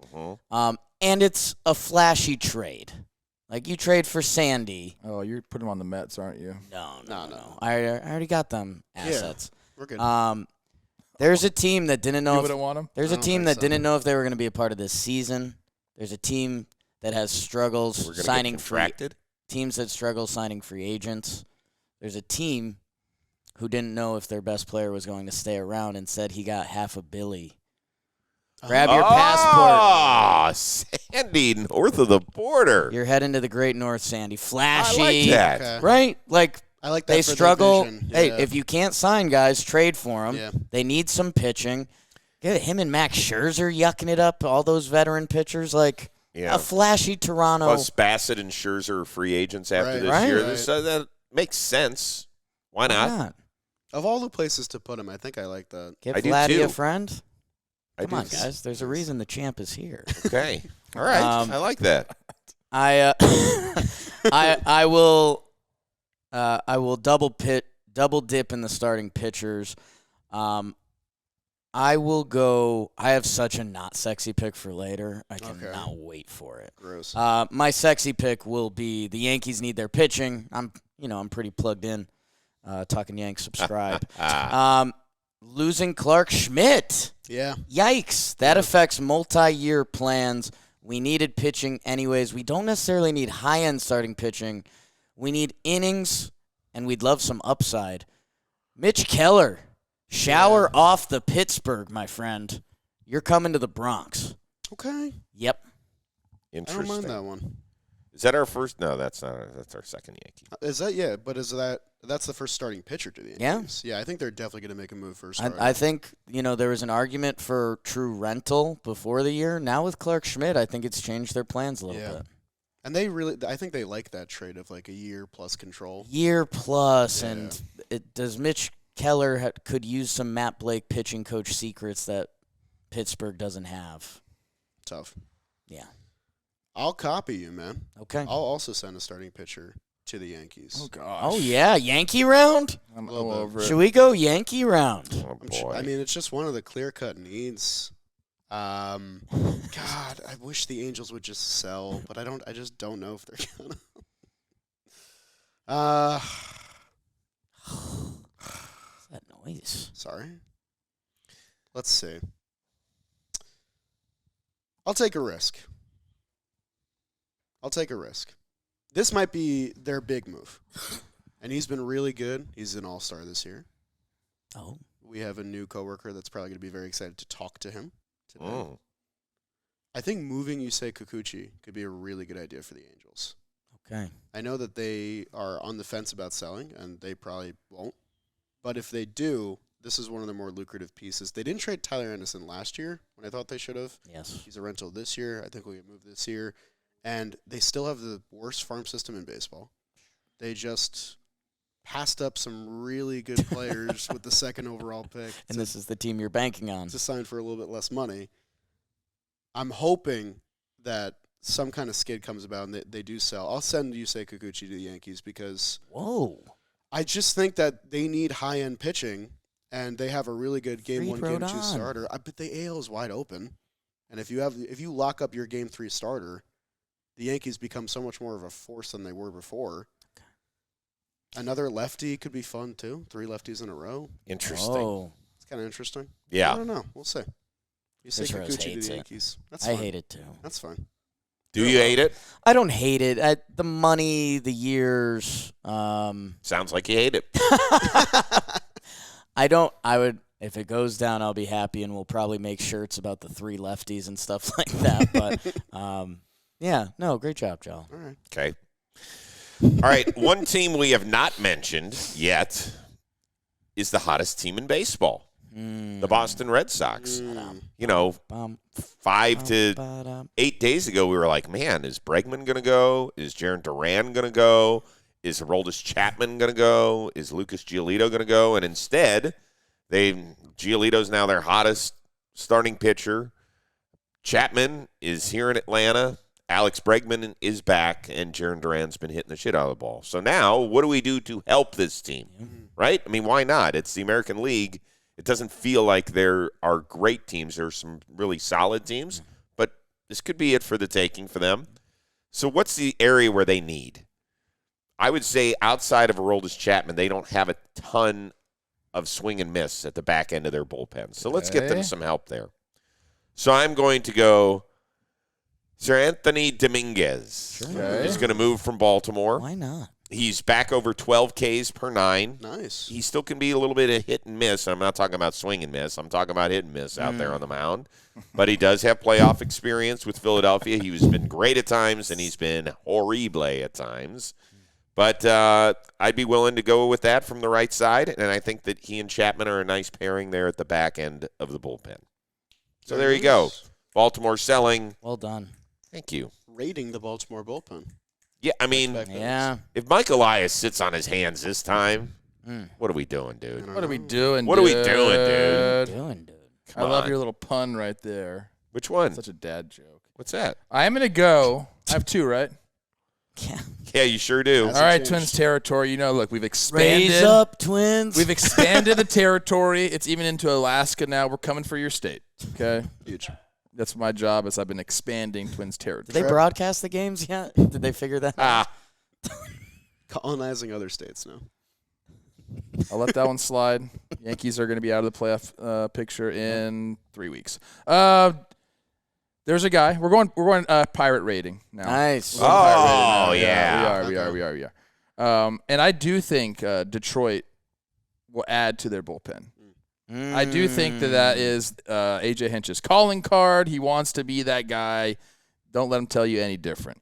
And it's a flashy trade. Like, you trade for Sandy. Oh, you're putting him on the Mets, aren't you? No. I already got them assets. Yeah, we're good. There's a team that didn't know. You wouldn't want him? There's a team that didn't know if they were going to be a part of this season. There's a team that has struggles signing teams that struggle signing free agents. There's a team who didn't know if their best player was going to stay around and said he got $500 million. Grab your passport. Oh, Sandy, north of the border. You're heading to the Great North, Sandy. Flashy. I like that. Okay. Right? Like, I like that they for their struggle. vision. Hey, Yeah. if you can't sign guys, trade for them. Yeah. They need some pitching. Get him and Max Scherzer yucking it up, all those veteran pitchers. Like, a flashy Toronto. Plus, Bassett and Scherzer are free agents after this year. Right. So that makes sense. Why not? Of all the places to put him, I think I like that. Give I do Vladdy too. a friend. I Come do on, too. guys. There's a reason the champ is here. Okay. All right. I like that. I will double dip in the starting pitchers. I will go. I have such a not sexy pick for later. I cannot wait for it. Gross. My sexy pick will be the Yankees need their pitching. I'm pretty plugged in. Talkin Yanks, subscribe. Losing Clark Schmidt. Yeah. Yikes. That affects multi-year plans. We needed pitching anyways. We don't necessarily need high-end starting pitching. We need innings, and we'd love some upside. Mitch Keller, shower off the Pittsburgh, my friend. You're coming to the Bronx. Okay. Yep. I Interesting. don't mind that one. Is that our first? No, that's not. That's our second Yankee. Is that but that's the first starting pitcher to the Yankees? Yeah, I think they're definitely going to make a move for a starter. I think, there was an argument for true rental before the year. Now with Clark Schmidt, I think it's changed their plans a little bit. And I think they like that trade of like a year plus control. Year plus, and does Mitch Keller could use some Matt Blake pitching coach secrets that Pittsburgh doesn't have. Tough. Yeah. I'll copy you, man. Okay. I'll also send a starting pitcher to the Yankees. Oh, gosh. Oh, yeah. Yankee round? I'm all over it. Should we go Yankee round? Oh boy. I mean, it's just one of the clear-cut needs. God, I wish the Angels would just sell, but I just don't know if they're gonna. What's that noise? Sorry. Let's see. I'll take a risk. This might be their big move. And he's been really good. He's an all-star this year. Oh. We have a new coworker that's probably going to be very excited to talk to him today. Oh. I think moving Yusei Kikuchi could be a really good idea for the Angels. Okay. I know that they are on the fence about selling, and they probably won't. But if they do, this is one of the more lucrative pieces. They didn't trade Tyler Anderson last year when I thought they should have. Yes. He's a rental this year. I think we'll get moved this year. And they still have the worst farm system in baseball. They just passed up some really good players with the second overall pick. And this is the team you're banking on. To sign for a little bit less money. I'm hoping that some kind of skid comes about and they do sell. I'll send Yusei Kikuchi to the Yankees because I just think that they need high-end pitching, and they have a really good Game 1, Game 2 starter. But the AL is wide open. And if you lock up your Game 3 starter, the Yankees become so much more of a force than they were before. Okay. Another lefty could be fun, too. 3 lefties in a row. Interesting. Oh. It's kind of interesting. Yeah. I don't know. We'll see. You say Kikuchi to the Yankees. That's fine. I hate it, too. That's fine. Do you hate it? I don't hate it. The money, the years. Sounds like you hate it. I don't. I would. If it goes down, I'll be happy, and we'll probably make shirts about the 3 lefties and stuff like that. But, yeah, no, great job, Joel. All right. Okay. All right, one team we have not mentioned yet is the hottest team in baseball. the Boston Red Sox. You know, Bum, 5 to ba-dum. 8 days ago, we were like, man, is Bregman going to go? Is Jarren Duran going to go? Is Aroldis Chapman going to go? Is Lucas Giolito going to go? And instead, Giolito's now their hottest starting pitcher. Chapman is here in Atlanta. Alex Bregman is back, and Jarren Duran's been hitting the shit out of the ball. So now, what do we do to help this team? Right? I mean, why not? It's the American League. It doesn't feel like there are great teams. There are some really solid teams, but this could be it for the taking for them. So what's the area where they need? I would say outside of Aroldis Chapman, they don't have a ton of swing and miss at the back end of their bullpen. So let's get them some help there. So I'm going to go Sir Anthony Dominguez. Okay. He's going to move from Baltimore. Why not? He's back over 12 Ks per 9. Nice. He still can be a little bit of hit and miss. I'm not talking about swing and miss. I'm talking about hit and miss out there on the mound. But he does have playoff experience with Philadelphia. He's been great at times, and he's been horrible at times. But I'd be willing to go with that from the right side, and I think that he and Chapman are a nice pairing there at the back end of the bullpen. So there you go. Baltimore selling. Well done. Thank you. Raiding the Baltimore bullpen. Yeah, I mean, Yeah. if Mike Elias sits on his hands this time, what are we doing, dude? What are we doing, What are we doing, dude? Doing, dude. I love your little pun right there. Which one? Such a dad joke. What's that? I am going to go. I have 2, right? Yeah. Yeah, you sure do. All right, changed. Twins territory. You know, look, we've expanded. Raise up, Twins. We've expanded the territory. It's even into Alaska now. We're coming for your state. Okay? Huge. That's my job is I've been expanding Twins territory. Did they broadcast the games yet? Did they figure that out? Colonizing other states now. I'll let that one slide. Yankees are going to be out of the playoff picture in 3 weeks. There's a guy. We're going pirate rating now. Nice. We're going pirate rating now. Oh, yeah. We are. And I do think Detroit will add to their bullpen. I do think that is A.J. Hinch's calling card. He wants to be that guy. Don't let him tell you any different.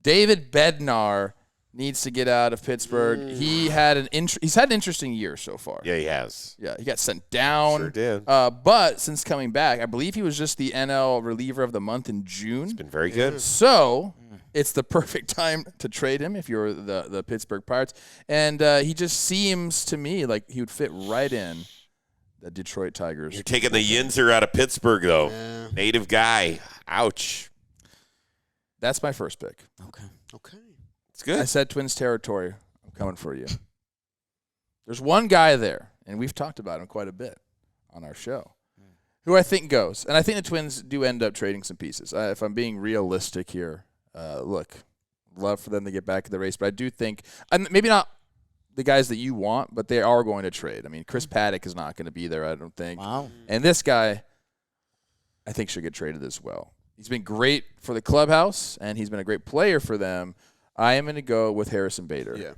David Bednar needs to get out of Pittsburgh. He's had an interesting year so far. Yeah, he has. Yeah, he got sent down. Sure did. But since coming back, I believe he was just the NL reliever of the month in June. It's been very good. So it's the perfect time to trade him if you're the Pittsburgh Pirates. And he just seems to me like he would fit right in the Detroit Tigers. You're taking the Yinzer out of Pittsburgh, though. Yeah. Native guy. Ouch. That's my first pick. Okay. It's I good. said Twins territory. I'm coming for you. There's one guy there, and we've talked about him quite a bit on our show, who I think goes. And I think the Twins do end up trading some pieces. If I'm being realistic here, look, love for them to get back in the race, but I do think, and maybe not the guys that you want, but they are going to trade. I mean, Chris Paddock is not going to be there, I don't think. Wow. And this guy, I think, should get traded as well. He's been great for the clubhouse, and he's been a great player for them. I am going to go with Harrison Bader. Yeah.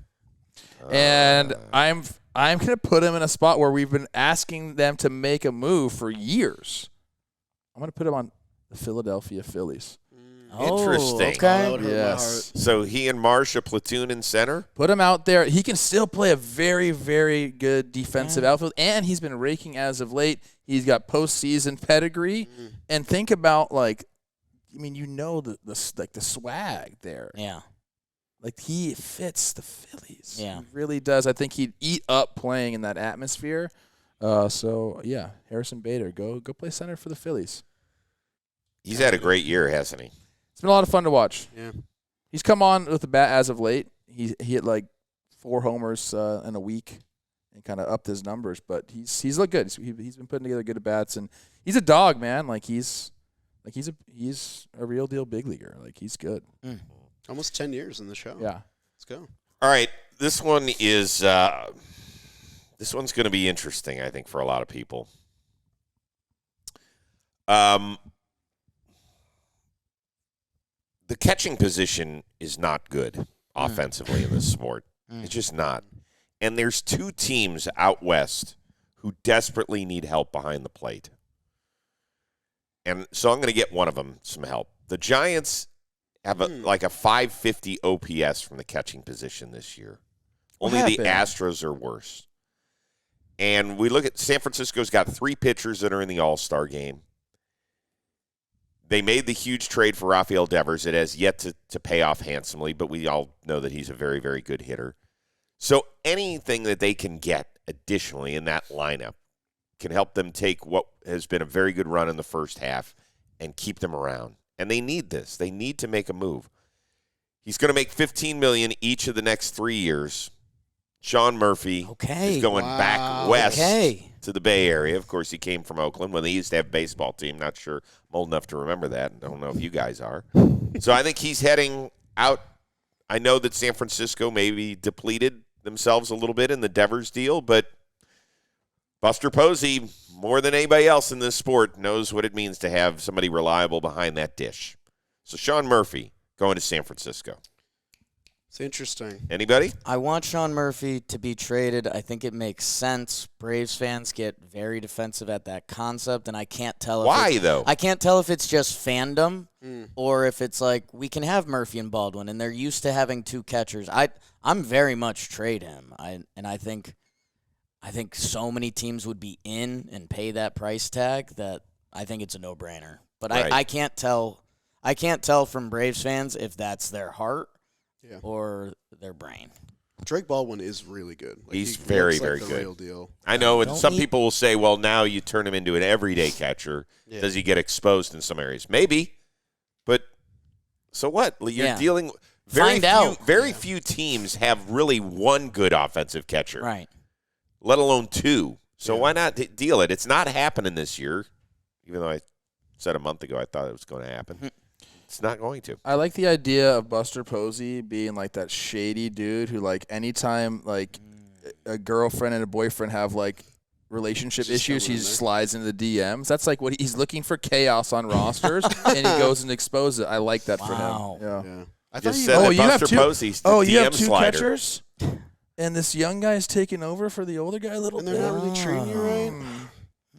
And I'm going to put him in a spot where we've been asking them to make a move for years. I'm going to put him on the Philadelphia Phillies. Interesting. Okay. That would hurt my Yes. So he and Marsh, a platoon in center? Put him out there. He can still play a very, very good defensive outfield, and he's been raking as of late. He's got postseason pedigree. And think about, like, I mean, you know the swag there. Yeah. Like, he fits the Phillies. Yeah. He really does. I think he'd eat up playing in that atmosphere. So, yeah, Harrison Bader, go play center for the Phillies. He's had a great year, hasn't he? It's been a lot of fun to watch. Yeah. He's come on with the bat as of late. He hit like 4 homers in a week and kind of upped his numbers. But he's looked good. He's been putting together good at bats, and he's a dog, man. He's a real deal big leaguer. Like, he's good. Almost 10 years in the show. Yeah. Let's go. All right. This one is this one's going to be interesting, I think, for a lot of people. The catching position is not good offensively in this sport. It's just not. And there's 2 teams out west who desperately need help behind the plate. And so I'm going to get one of them some help. The Giants have like a 550 OPS from the catching position this year. Only the happened? Astros are worse. And we look at San Francisco's got 3 pitchers that are in the All-Star game. They made the huge trade for Rafael Devers. It has yet to pay off handsomely, but we all know that he's a very, very good hitter. So anything that they can get additionally in that lineup can help them take what has been a very good run in the first half and keep them around. And they need this. They need to make a move. He's going to make $15 million each of the next 3 years. Shawn Murphy is going back west to the Bay Area. Of course, he came from Oakland when they used to have a baseball team. Not sure I'm old enough to remember that. I don't know if you guys are. So I think he's heading out. I know that San Francisco maybe depleted themselves a little bit in the Devers deal, but Buster Posey, more than anybody else in this sport, knows what it means to have somebody reliable behind that dish. So Shawn Murphy going to San Francisco. It's interesting. Anybody? I want Shawn Murphy to be traded. I think it makes sense. Braves fans get very defensive at that concept, and I can't tell if Why, though? I can't tell if it's just fandom or if it's like we can have Murphy and Baldwin, and they're used to having 2 catchers. I'm very much trade him. I think so many teams would be in and pay that price tag that I think it's a no-brainer. But Right. I can't tell. I can't tell from Braves fans if that's their heart or their brain. Drake Baldwin is really good. Like, He's he very, looks like very the good. Real deal. I know, and Don't some he- people will say, well, now you turn him into an everyday catcher. Yeah. Does he get exposed in some areas? Maybe, but so what? You're dealing – very few teams have really one good offensive catcher. Right. Let alone 2. So why not deal it? It's not happening this year, even though I said a month ago I thought it was going to happen. It's not going to. I like the idea of Buster Posey being like that shady dude who, like, anytime like a girlfriend and a boyfriend have like relationship Just issues, throw he it in just there. slides into the DMs. That's like what he's looking for, chaos on rosters, and he goes and exposes it. I like that Wow. for him. Yeah. Yeah. I thought Just you said that you have Buster two- Posey's the Oh, you DM have 2 slider. catchers, and this young guy's taking over for the older guy a little and bit. they're not really treating you right. Mm,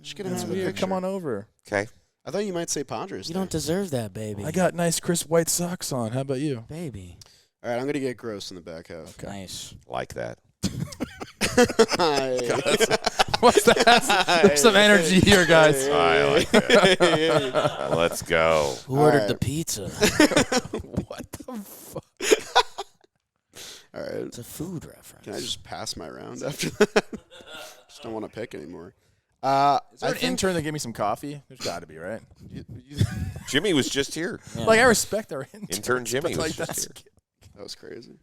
Just gonna That's have a weird. picture. Come on over. Okay. I thought you might say Padres. You don't deserve that, baby. I got nice crisp white socks on. How about you? baby. All right, I'm gonna get gross in the back half. Nice. Like that. What's that? There's some energy here, guys. I like that. Let's go. Who ordered right. the pizza? What the fuck? All right. It's a food reference. Can I just pass my round after that? Just don't want to pick anymore. Is there an intern that gave me some coffee? There's got to be, right? Jimmy was just here. Yeah. Like, I respect our interns. Intern Jimmy but, was like, just that's here. That was crazy.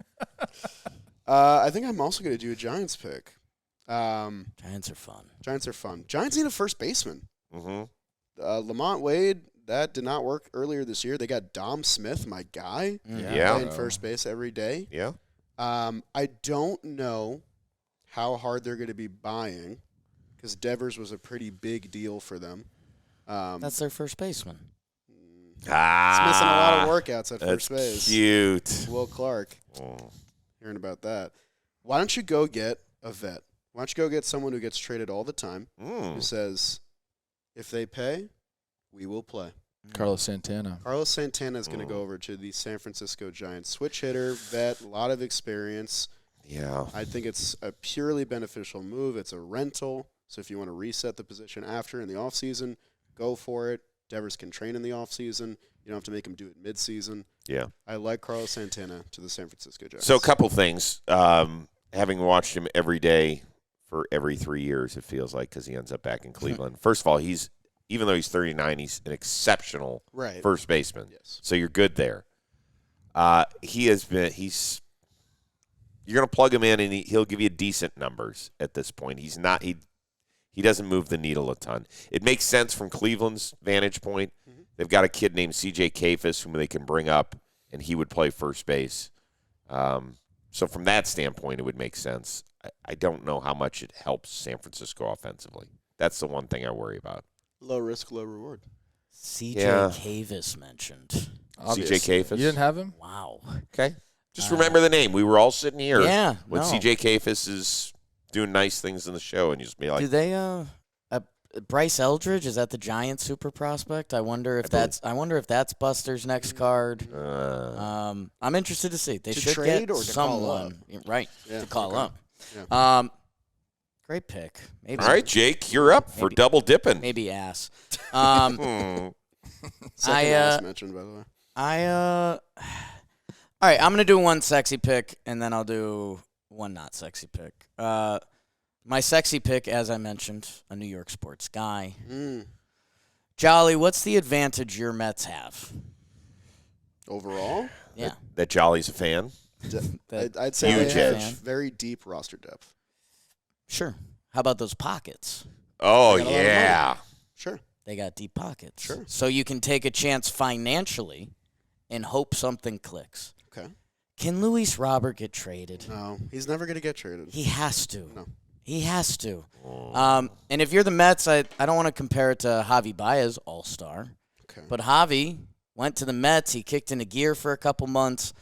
I think I'm also going to do a Giants pick. Giants are fun. Giants are fun. Giants need a first baseman. Mm-hmm. Lamont Wade, that did not work earlier this year. They got Dom Smith, my guy, Yeah. playing first base every day. Yeah. I don't know how hard they're going to be buying because Devers was a pretty big deal for them. That's their first baseman. He's missing a lot of workouts at That's first base. cute. Will Clark. Oh. Hearing about that. Why don't you go get a vet? Why don't you go get someone who gets traded all the time who says, if they pay, we will play. Carlos Santana. Carlos Santana is going to go over to the San Francisco Giants. Switch hitter, vet, a lot of experience. Yeah. I think it's a purely beneficial move. It's a rental. So if you want to reset the position after in the offseason, go for it. Devers can train in the offseason. You don't have to make him do it midseason. Yeah. I like Carlos Santana to the San Francisco Giants. So a couple things. Having watched him every day for every 3 years, it feels like, because he ends up back in Cleveland. First of all, even though he's 39, he's an exceptional first baseman. Yes. So you're good there. You're going to plug him in, and he'll give you decent numbers at this point. He doesn't move the needle a ton. It makes sense from Cleveland's vantage point. Mm-hmm. They've got a kid named C.J. Kafis whom they can bring up, and he would play first base. So from that standpoint, it would make sense. I don't know how much it helps San Francisco offensively. That's the one thing I worry about. Low risk, low reward. C.J. Yeah. Kavis mentioned. C.J. Kafis. You didn't have him? Wow. Okay. Just remember the name. We were all sitting here Yeah. when no. C.J. Kafis is doing nice things in the show, and you just be like, Do they Bryce Eldridge, is that the Giant super prospect? I wonder if that's Buster's next card. I'm interested to see. They To should trade get or to call someone. Right. Yeah, To call okay. up. Yeah. Great pick. Maybe. All right, Jake, you're up for double dipping. Maybe ass. Second last mentioned, by the way. All right, I'm going to do one sexy pick, and then I'll do one not sexy pick. My sexy pick, as I mentioned, a New York sports guy. Jolly, what's the advantage your Mets have? Overall? Yeah. That Jolly's a fan. I'd say Huge they have edge. very deep roster depth. Sure. How about those pockets? Oh, They got a lot of yeah. Sure. They got deep pockets. Sure. So you can take a chance financially and hope something clicks. Okay. Can Luis Robert get traded? No, he's never going to get traded. He has to. No. He has to. And if you're the Mets, I don't want to compare it to Javi Baez, all-star. Okay. But Javi went to the Mets. He kicked into gear for a couple months.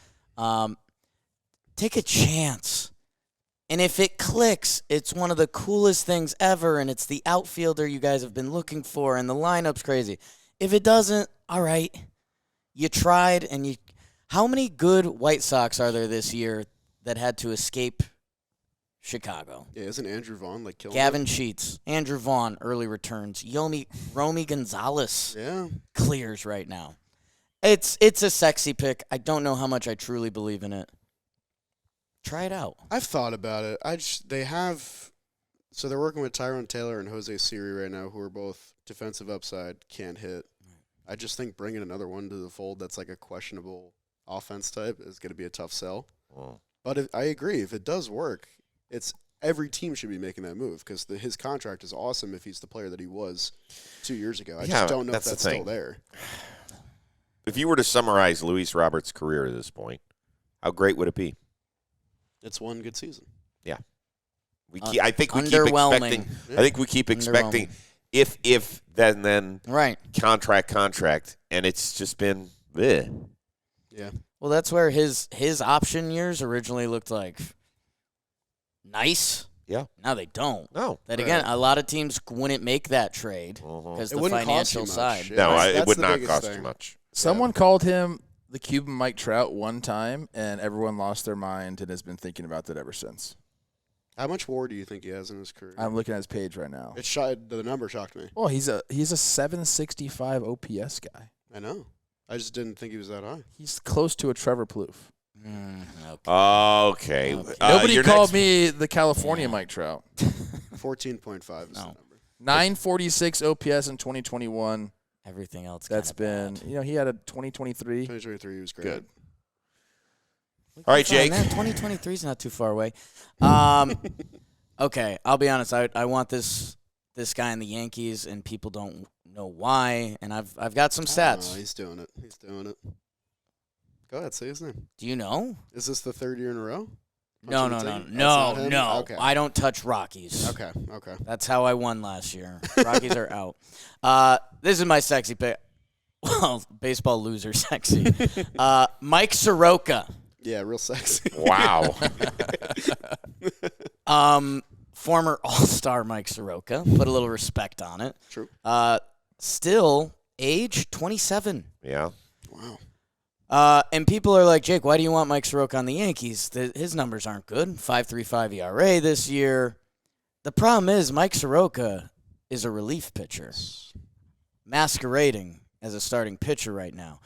Take a chance. And if it clicks, it's one of the coolest things ever, and it's the outfielder you guys have been looking for, and the lineup's crazy. If it doesn't, all right. You tried, and you. How many good White Sox are there this year that had to escape Chicago? Yeah, isn't Andrew Vaughn like killing Gavin it? Sheets, Andrew Vaughn, early returns. Romy Gonzalez Yeah. clears right now. It's a sexy pick. I don't know how much I truly believe in it. Try it out. I've thought about it. So they're working with Tyrone Taylor and Jose Siri right now, who are both defensive upside, can't hit. I just think bringing another one to the fold that's like a questionable offense type is going to be a tough sell. But I agree. If it does work, every team should be making that move because his contract is awesome if he's the player that he was 2 years ago. I just don't know if that's still there. If you were to summarize Luis Roberts' career at this point, how great would it be? It's one good season. Yeah. I think we keep expecting. Underwhelming. I think we keep expecting if then Right. contract, and it's just been bleh. Yeah. Well, that's where his option years originally looked like nice. Yeah. Now they don't. No. That again, a lot of teams wouldn't make that trade because It the wouldn't cost you financial much. side. Yeah. No, That's it would the not biggest cost thing. you much. Someone called him the Cuban Mike Trout one time, and everyone lost their mind and has been thinking about that ever since. How much WAR do you think he has in his career? I'm looking at his page right now. The number shocked me. Well, he's a 765 OPS guy. I know. I just didn't think he was that high. He's close to a Trevor Plouffe. Okay. Nobody called me the California Mike Trout. 14.5 is the number. 946 OPS in 2021. Everything else. That's kinda been, bad. he had a 2023. 2023 was great. Good. All right, Fine, Jake. man, 2023 is not too far away. Okay, I'll be honest. I want this guy in the Yankees, and people don't know why. And I've got some stats. Oh, he's doing it. He's doing it. Go ahead, say his name. Do you know? Is this the third year in a row? No. Punching the ticket? That's not him? No. Okay. I don't touch Rockies. Okay. That's how I won last year. Rockies are out. This is my sexy pick. Well, baseball loser sexy. Mike Soroka. Yeah, real sexy. Wow. Former All-Star Mike Soroka. Put a little respect on it. True. Still age 27. Yeah. Wow. And people are like, Jake, why do you want Mike Soroka on the Yankees? His numbers aren't good. 5.35 ERA this year. The problem is Mike Soroka is a relief pitcher, masquerading as a starting pitcher right now.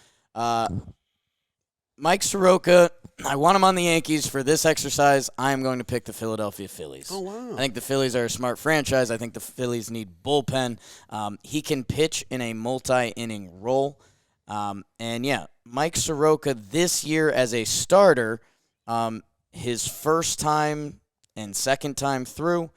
Mike Soroka, I want him on the Yankees. For this exercise, I am going to pick the Philadelphia Phillies. Oh, wow. I think the Phillies are a smart franchise. I think the Phillies need bullpen. He can pitch in a multi-inning role. Mike Soroka this year as a starter, his first time and second time through.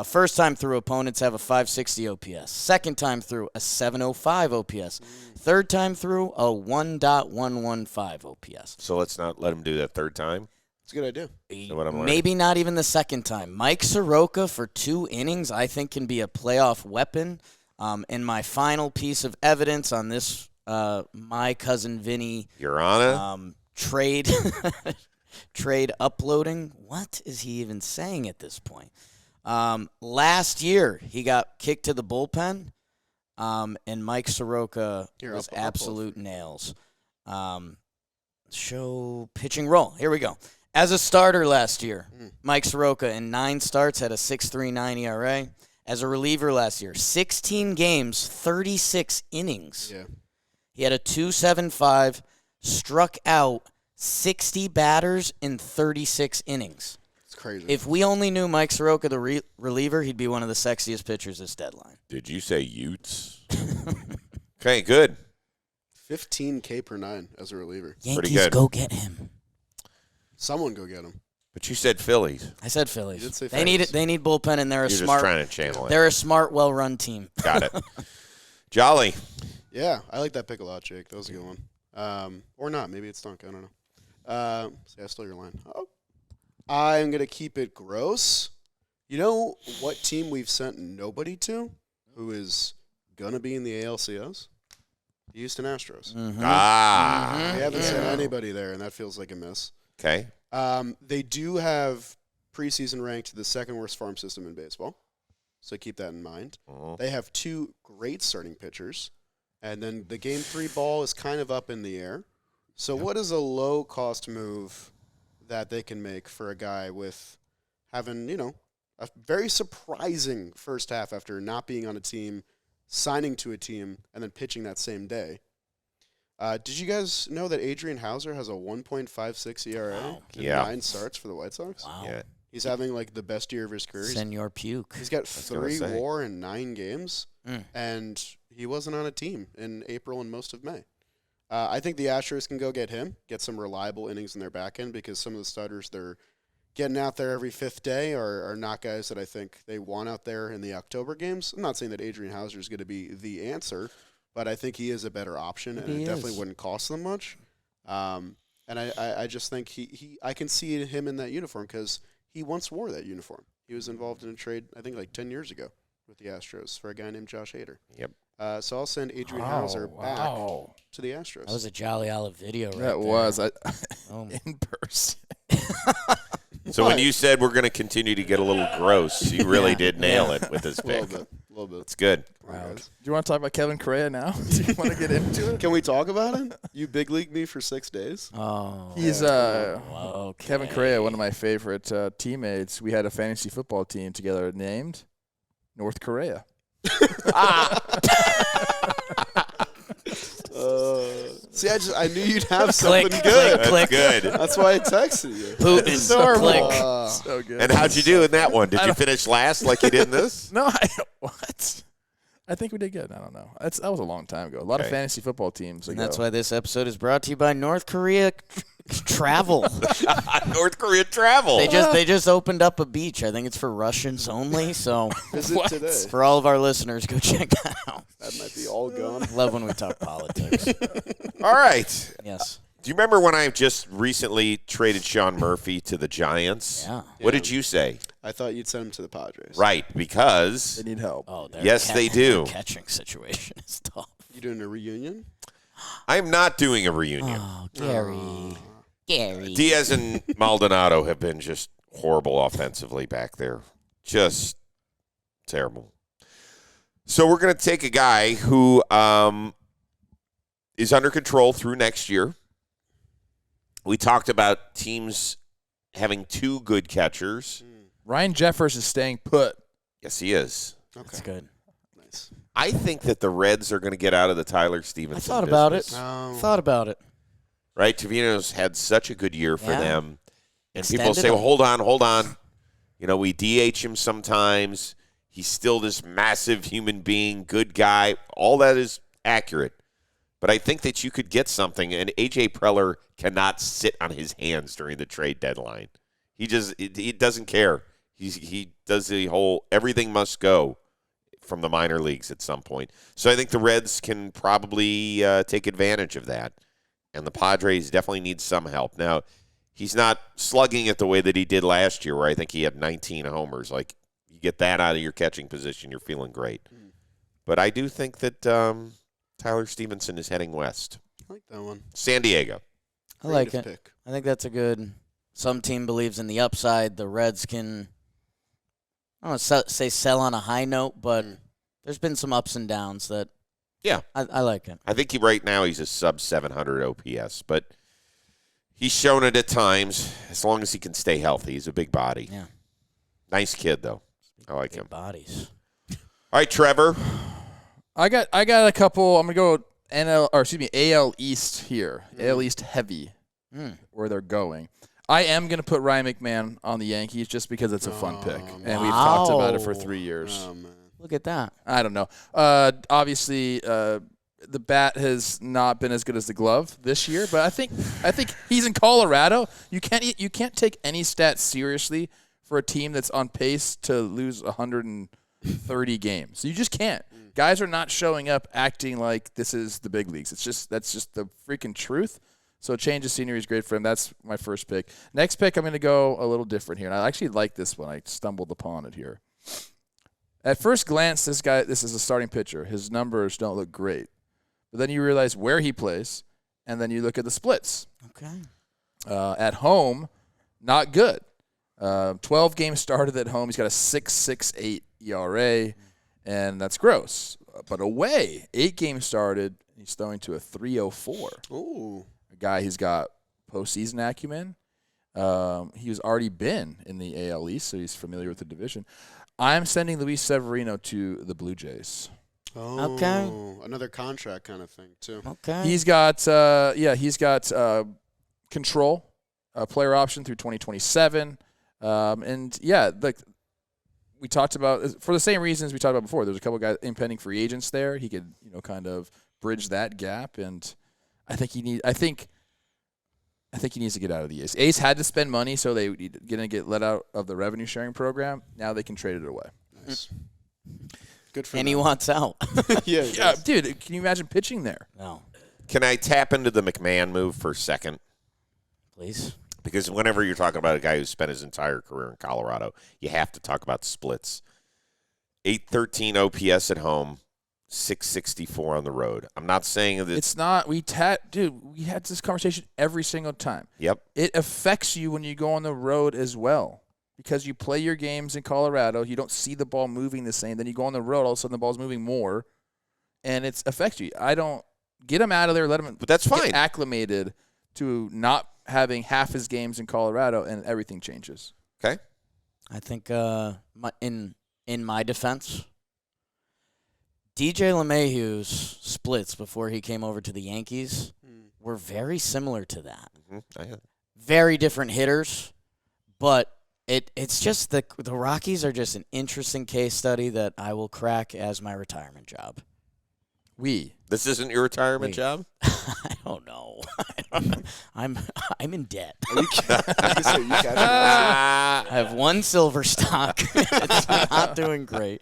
First time through, opponents have a 560 OPS. Second time through, a 705 OPS. Third time through, a 1.115 OPS. So let's not let him do that third time. It's a good idea. Is that what I'm learning? Maybe not even the second time. Mike Soroka for 2 innings, I think, can be a playoff weapon. And my final piece of evidence on this, my cousin Vinny Your Honor. trade uploading. What is he even saying at this point? Last year, he got kicked to the bullpen, and Mike Soroka was absolute nails. Show pitching roll. Here we go. As a starter last year, Mike Soroka in 9 starts had a 6.39 ERA. As a reliever last year, 16 games, 36 innings. Yeah. He had a 2.75, struck out 60 batters in 36 innings. It's crazy. If we only knew Mike Soroka, the reliever, he'd be one of the sexiest pitchers this deadline. Did you say Utes? Okay, good. 15K per 9 as a reliever. Yankees, good. go get him. Someone go get him. But you said Phillies. I said Phillies. You did say They need Phillies. it. They need bullpen, and they're a You're smart. just trying to channel it. They're a smart, well-run team. Got it. Jolly. Yeah, I like that pick a lot, Jake. That was a good one. Or not. Maybe it's Dunk. I don't know. See, I stole your line. Oh. I'm going to keep it gross. You know what team we've sent nobody to who is going to be in the ALCS? The Houston Astros. Ah. We haven't sent anybody there, and that feels like a miss. Okay. They do have preseason ranked the second worst farm system in baseball, so keep that in mind. They have 2 great starting pitchers, and then the Game 3 ball is kind of up in the air. So what is a low-cost move that they can make for a guy with having, a very surprising first half after not being on a team, signing to a team, and then pitching that same day? Did you guys know that Adrien Hower has a 1.56 ERA in 9 starts for the White Sox? Wow. Yeah. He's having like the best year of his career. Senor Puke. He's got gonna 3 say. WAR in 9 games, and he wasn't on a team in April and most of May. I think the Astros can go get him, get some reliable innings in their back end, because some of the starters they're getting out there every 5th day are not guys that I think they want out there in the October games. I'm not saying that Adrien Hower is going to be the answer, but I think he is a better option, and it definitely wouldn't cost them much. And I just think I can see him in that uniform because he once wore that uniform. He was involved in a trade, I think, like 10 years ago with the Astros for a guy named Josh Hader. Yep. So I'll send Adrien Hower back to the Astros. That was a Jolly Olive video right That there. was Oh. in person. So when you said we're going to continue to get a little gross, you really did nail it with this a little pick. bit, a little bit. It's good. Proud. Do you want to talk about Kevin Correa now? Do you want to get into it? Can we talk about it? You big leagued me for 6 days. Oh. He's Okay. Kevin Correa, one of my favorite teammates. We had a fantasy football team together named North Korea. See, I knew you'd have something Click, good. click, That's good. That's why I texted you. Putin. Click. So good. And how'd you do in that one? Did you finish last like you did in this? No, what? I think we did good. I don't know. That was a long time ago. A lot of Okay. fantasy football teams. And that's why this episode is brought to you by North Korea Travel. North Korea travel. They just opened up a beach. I think it's for Russians only. So Visit today. for all of our listeners, go check that out. That might be all gone. Love when we talk politics. All right. Yes. Do you remember when I just recently traded Shawn Murphy to the Giants? Yeah. What did you say? I thought you'd send him to the Padres. Right, because they need help. Oh, Yes, they do. Their catching situation is tough. You doing a reunion? I'm not doing a reunion. Oh, Gary. Gary. Diaz and Maldonado have been just horrible offensively back there. Just terrible. So we're going to take a guy who is under control through next year. We talked about teams having 2 good catchers. Ryan Jeffers is staying put. Yes, he is. That's good. Nice. I think that the Reds are going to get out of the Tyler Stevenson I thought about it. business. Thought about it. Right? Trevino's had such a good year for Yeah. them. And people Extended say, well, him. hold on. You know, we DH him sometimes. He's still this massive human being, good guy. All that is accurate. But I think that you could get something, and A.J. Preller cannot sit on his hands during the trade deadline. He doesn't care. He does the whole everything must go from the minor leagues at some point. So I think the Reds can probably take advantage of that. And the Padres definitely need some help. Now, he's not slugging it the way that he did last year, where I think he had 19 homers. Like, you get that out of your catching position, you're feeling great. But I do think that Tyler Stevenson is heading west. I like that one. San Diego. I like it. Creative pick. I think that's a good. Some team believes in the upside. The Reds can, I don't want to say sell on a high note, but there's been some ups and downs that. Yeah. I like it. I think right now he's a sub-700 OPS, but He's shown it at times, as long as he can stay healthy. He's a big body. Yeah. Nice kid, though. I like him. Bodies. All right, Trevor. I got a couple. I'm gonna go AL East here. AL East heavy, where they're going. I am gonna put Ryan McMahon on the Yankees just because it's a fun pick, and we've talked about it for 3 years. Oh, man. Look at that. I don't know. Obviously, the bat has not been as good as the glove this year, but I think he's in Colorado. You can't take any stats seriously for a team that's on pace to lose 130 games. You just can't. Guys are not showing up acting like this is the big leagues. That's just the freaking truth. So change of scenery is great for him. That's my first pick. Next pick, I'm going to go a little different here, and I actually like this one. I stumbled upon it here. At first glance, this is a starting pitcher. His numbers don't look great. But then you realize where he plays, and then you look at the splits. Okay. At home, not good. 12 games started at home. He's got a 6.68 ERA, and that's gross. But away, 8 games started. He's throwing to a 3.04. Ooh. A guy who's got postseason acumen. He's already been in the AL East, so he's familiar with the division. I'm sending Luis Severino to the Blue Jays. Oh, Okay. Another contract kind of thing, too. Okay. He's got control, player option through 2027. And yeah, like we talked about, for the same reasons we talked about before, there's a couple of guys impending free agents there. He could, kind of bridge that gap, and I think he needs to get out of the A's. A's had to spend money, so they're going to get let out of the revenue sharing program. Now they can trade it away. Nice. Good for and them. he wants out. Yeah, dude, can you imagine pitching there? No. Can I tap into the McMahon move for a second? Please. Because whenever you're talking about a guy who spent his entire career in Colorado, you have to talk about splits. 813 OPS at home, 664 on the road. I'm not saying that It's not. We had this conversation every single time. Yep. It affects you when you go on the road as well. Because you play your games in Colorado, you don't see the ball moving the same. Then you go on the road, all of a sudden the ball's moving more, and it affects you. I don't get him out of there, let him. But that's get fine. Acclimated to not having half his games in Colorado, and everything changes. Okay. I think in my defense, DJ LeMahieu's splits before he came over to the Yankees were very similar to that. Mm-hmm. Very different hitters, but it's just the Rockies are just an interesting case study that I will crack as my retirement job. This isn't your retirement job? I don't know. I'm in debt. I I have one silver stock. It's not doing great.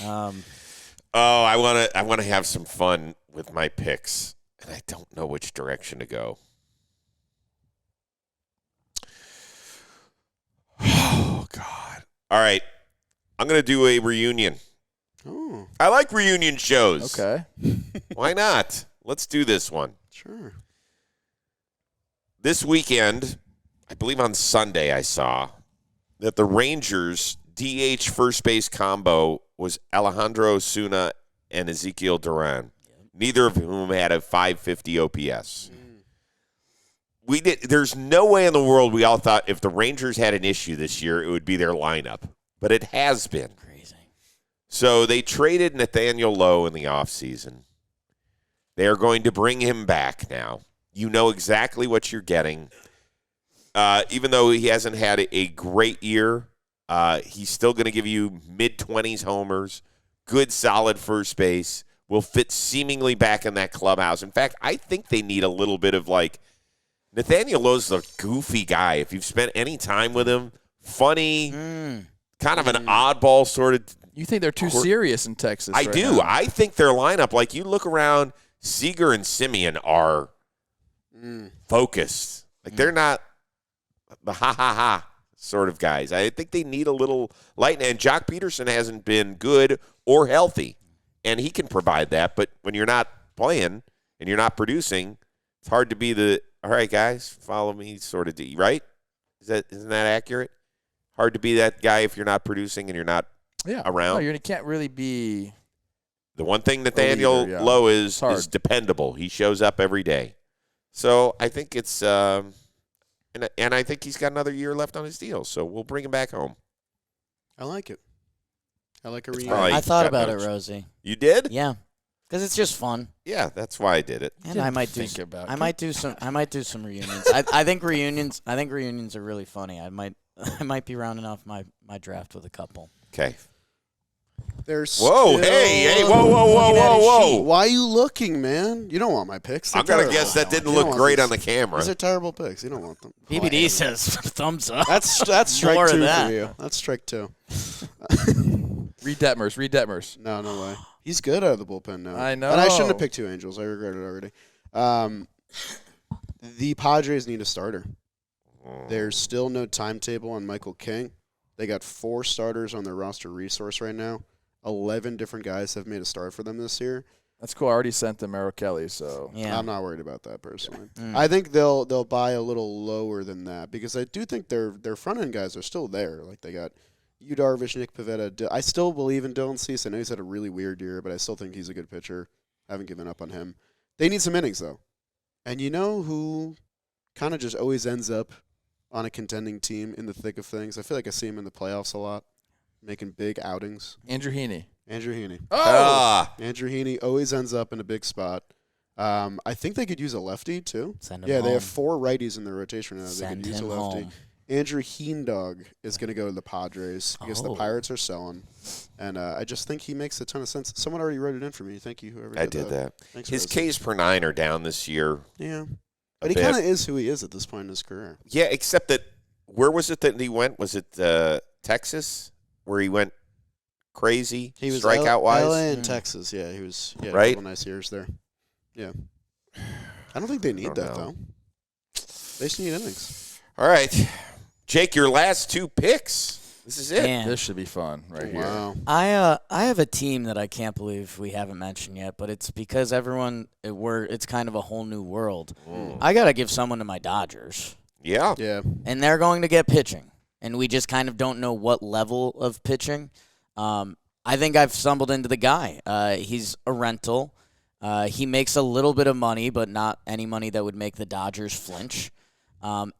I want to have some fun with my picks, and I don't know which direction to go. Oh God! All right, I'm gonna do a reunion. Oh, I like reunion shows. Okay. Why not? Let's do this one. sure. This weekend, I believe on Sunday, I saw that the Rangers DH first base combo was Alejandro Zuna and Ezekiel Duran, neither of whom had a 550 OPS. There's no way in the world we all thought if the Rangers had an issue this year, it would be their lineup. But it has been. Crazy. So they traded Nathaniel Low in the offseason. They are going to bring him back now. You know exactly what you're getting. Even though he hasn't had a great year, he's still going to give you mid-20s homers, good, solid first base, will fit seemingly back in that clubhouse. In fact, I think they need a little bit of Nathaniel Low's a goofy guy. If you've spent any time with him, funny, kind of an oddball sort of. You think they're too serious in Texas? I right do. now. I think their lineup, you look around, Seager and Simeon are focused. They're not the ha-ha-ha sort of guys. I think they need a little light. And Jock Peterson hasn't been good or healthy, and he can provide that. But when you're not playing and you're not producing, it's hard to be the, all right, guys, follow me sort of, right? Isn't that accurate? Hard to be that guy if you're not producing and you're not around. No, you can't really be. The one thing Nathaniel leader, yeah. Low is It's hard. dependable. He shows up every day. So I think it's And I think he's got another year left on his deal, so we'll bring him back home. I like it. I like a reunion. probably- I thought got about no it, ch- Rosie. You did? Yeah, because it's just fun, Yeah, that's why I did it. and I might do. think about I it. might do some. I might do some reunions. I think reunions. I think reunions are really funny. I might be rounding off my draft with a couple. Okay. There's Whoa, still- hey, whoa, whoa, whoa, Looking at whoa, his whoa. Why are you looking, man? You don't want my picks. They're I'm going to terrible. guess that didn't You look don't want great these. on the camera. These are terrible picks. You don't want them. BBD says thumbs up. That's strike More of 2 that. for you. That's strike 2. Reed Detmers. No way. He's good out of the bullpen now. I know. And I shouldn't have picked 2 Angels. I regret it already. The Padres need a starter. There's still no timetable on Michael King. They got 4 starters on their roster resource right now. 11 different guys have made a start for them this year. That's cool. I already sent them Marcelo Kelly, so Yeah. I'm not worried about that personally. I think they'll buy a little lower than that because I do think their front end guys are still there. Like they got Yu Darvish, Nick Pivetta. I still believe in Dylan Cease. I know he's had a really weird year, but I still think he's a good pitcher. I haven't given up on him. They need some innings though, and you know who kind of just always ends up on a contending team in the thick of things. I feel like I see him in the playoffs a lot, making big outings. Andrew Heaney. Andrew Heaney. Ah, Andrew Heaney always ends up in a big spot. I think they could use a lefty too. Send him Yeah, they home. have 4 righties in their rotation now. They Send could use a him lefty. home. Andrew Heendog is going to go to the Padres because the Oh. Pirates are selling, and I just think he makes a ton of sense. Someone already wrote it in for me. Thank you, whoever I did that. Thanks, His Rosie. Ks per 9 are down this year. Yeah, a but he bit. kind of is who he is at this point in his career. Yeah, except that where was it that he went? Was it Texas where he went crazy He was strikeout wise? LA and Texas. Yeah, he was. Yeah, Right? a couple nice years there. Yeah, I don't think they need don't that know. though. They just need innings. All right, Jake, your last 2 picks. This is it. Man. This should be fun right here. Wow. I have a team that I can't believe we haven't mentioned yet, but it's because it's kind of a whole new world. I gotta give someone to my Dodgers, Yeah. Yeah. and they're going to get pitching, and we just kind of don't know what level of pitching. I think I've stumbled into the guy. He's a rental. He makes a little bit of money, but not any money that would make the Dodgers flinch.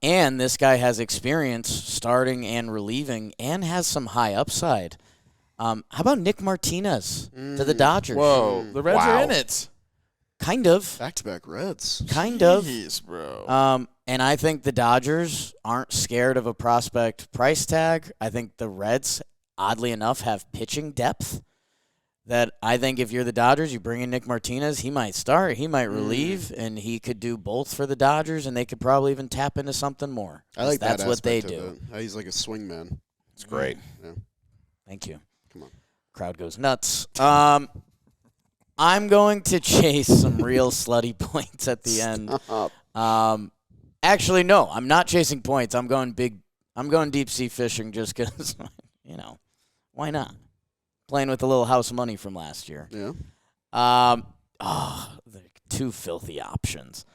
And this guy has experience starting and relieving and has some high upside. How about Nick Martinez to the Dodgers? Whoa, the Reds Wow. are in it. Kind of. Back-to-back Reds. Kind of. Jeez, bro. And I think the Dodgers aren't scared of a prospect price tag. I think the Reds, oddly enough, have pitching depth. That I think if you're the Dodgers, you bring in Nick Martinez, he might start, he might relieve, and he could do both for the Dodgers, and they could probably even tap into something more. I like that's that what they aspect of do. it. How he's like a swing man. It's great. Thank you. Come on. Crowd goes nuts. I'm going to chase some real slutty points at the end. Actually, no, I'm not chasing points. I'm going deep sea fishing just because, why not? Playing with a little house money from last year. Yeah. The 2 filthy options.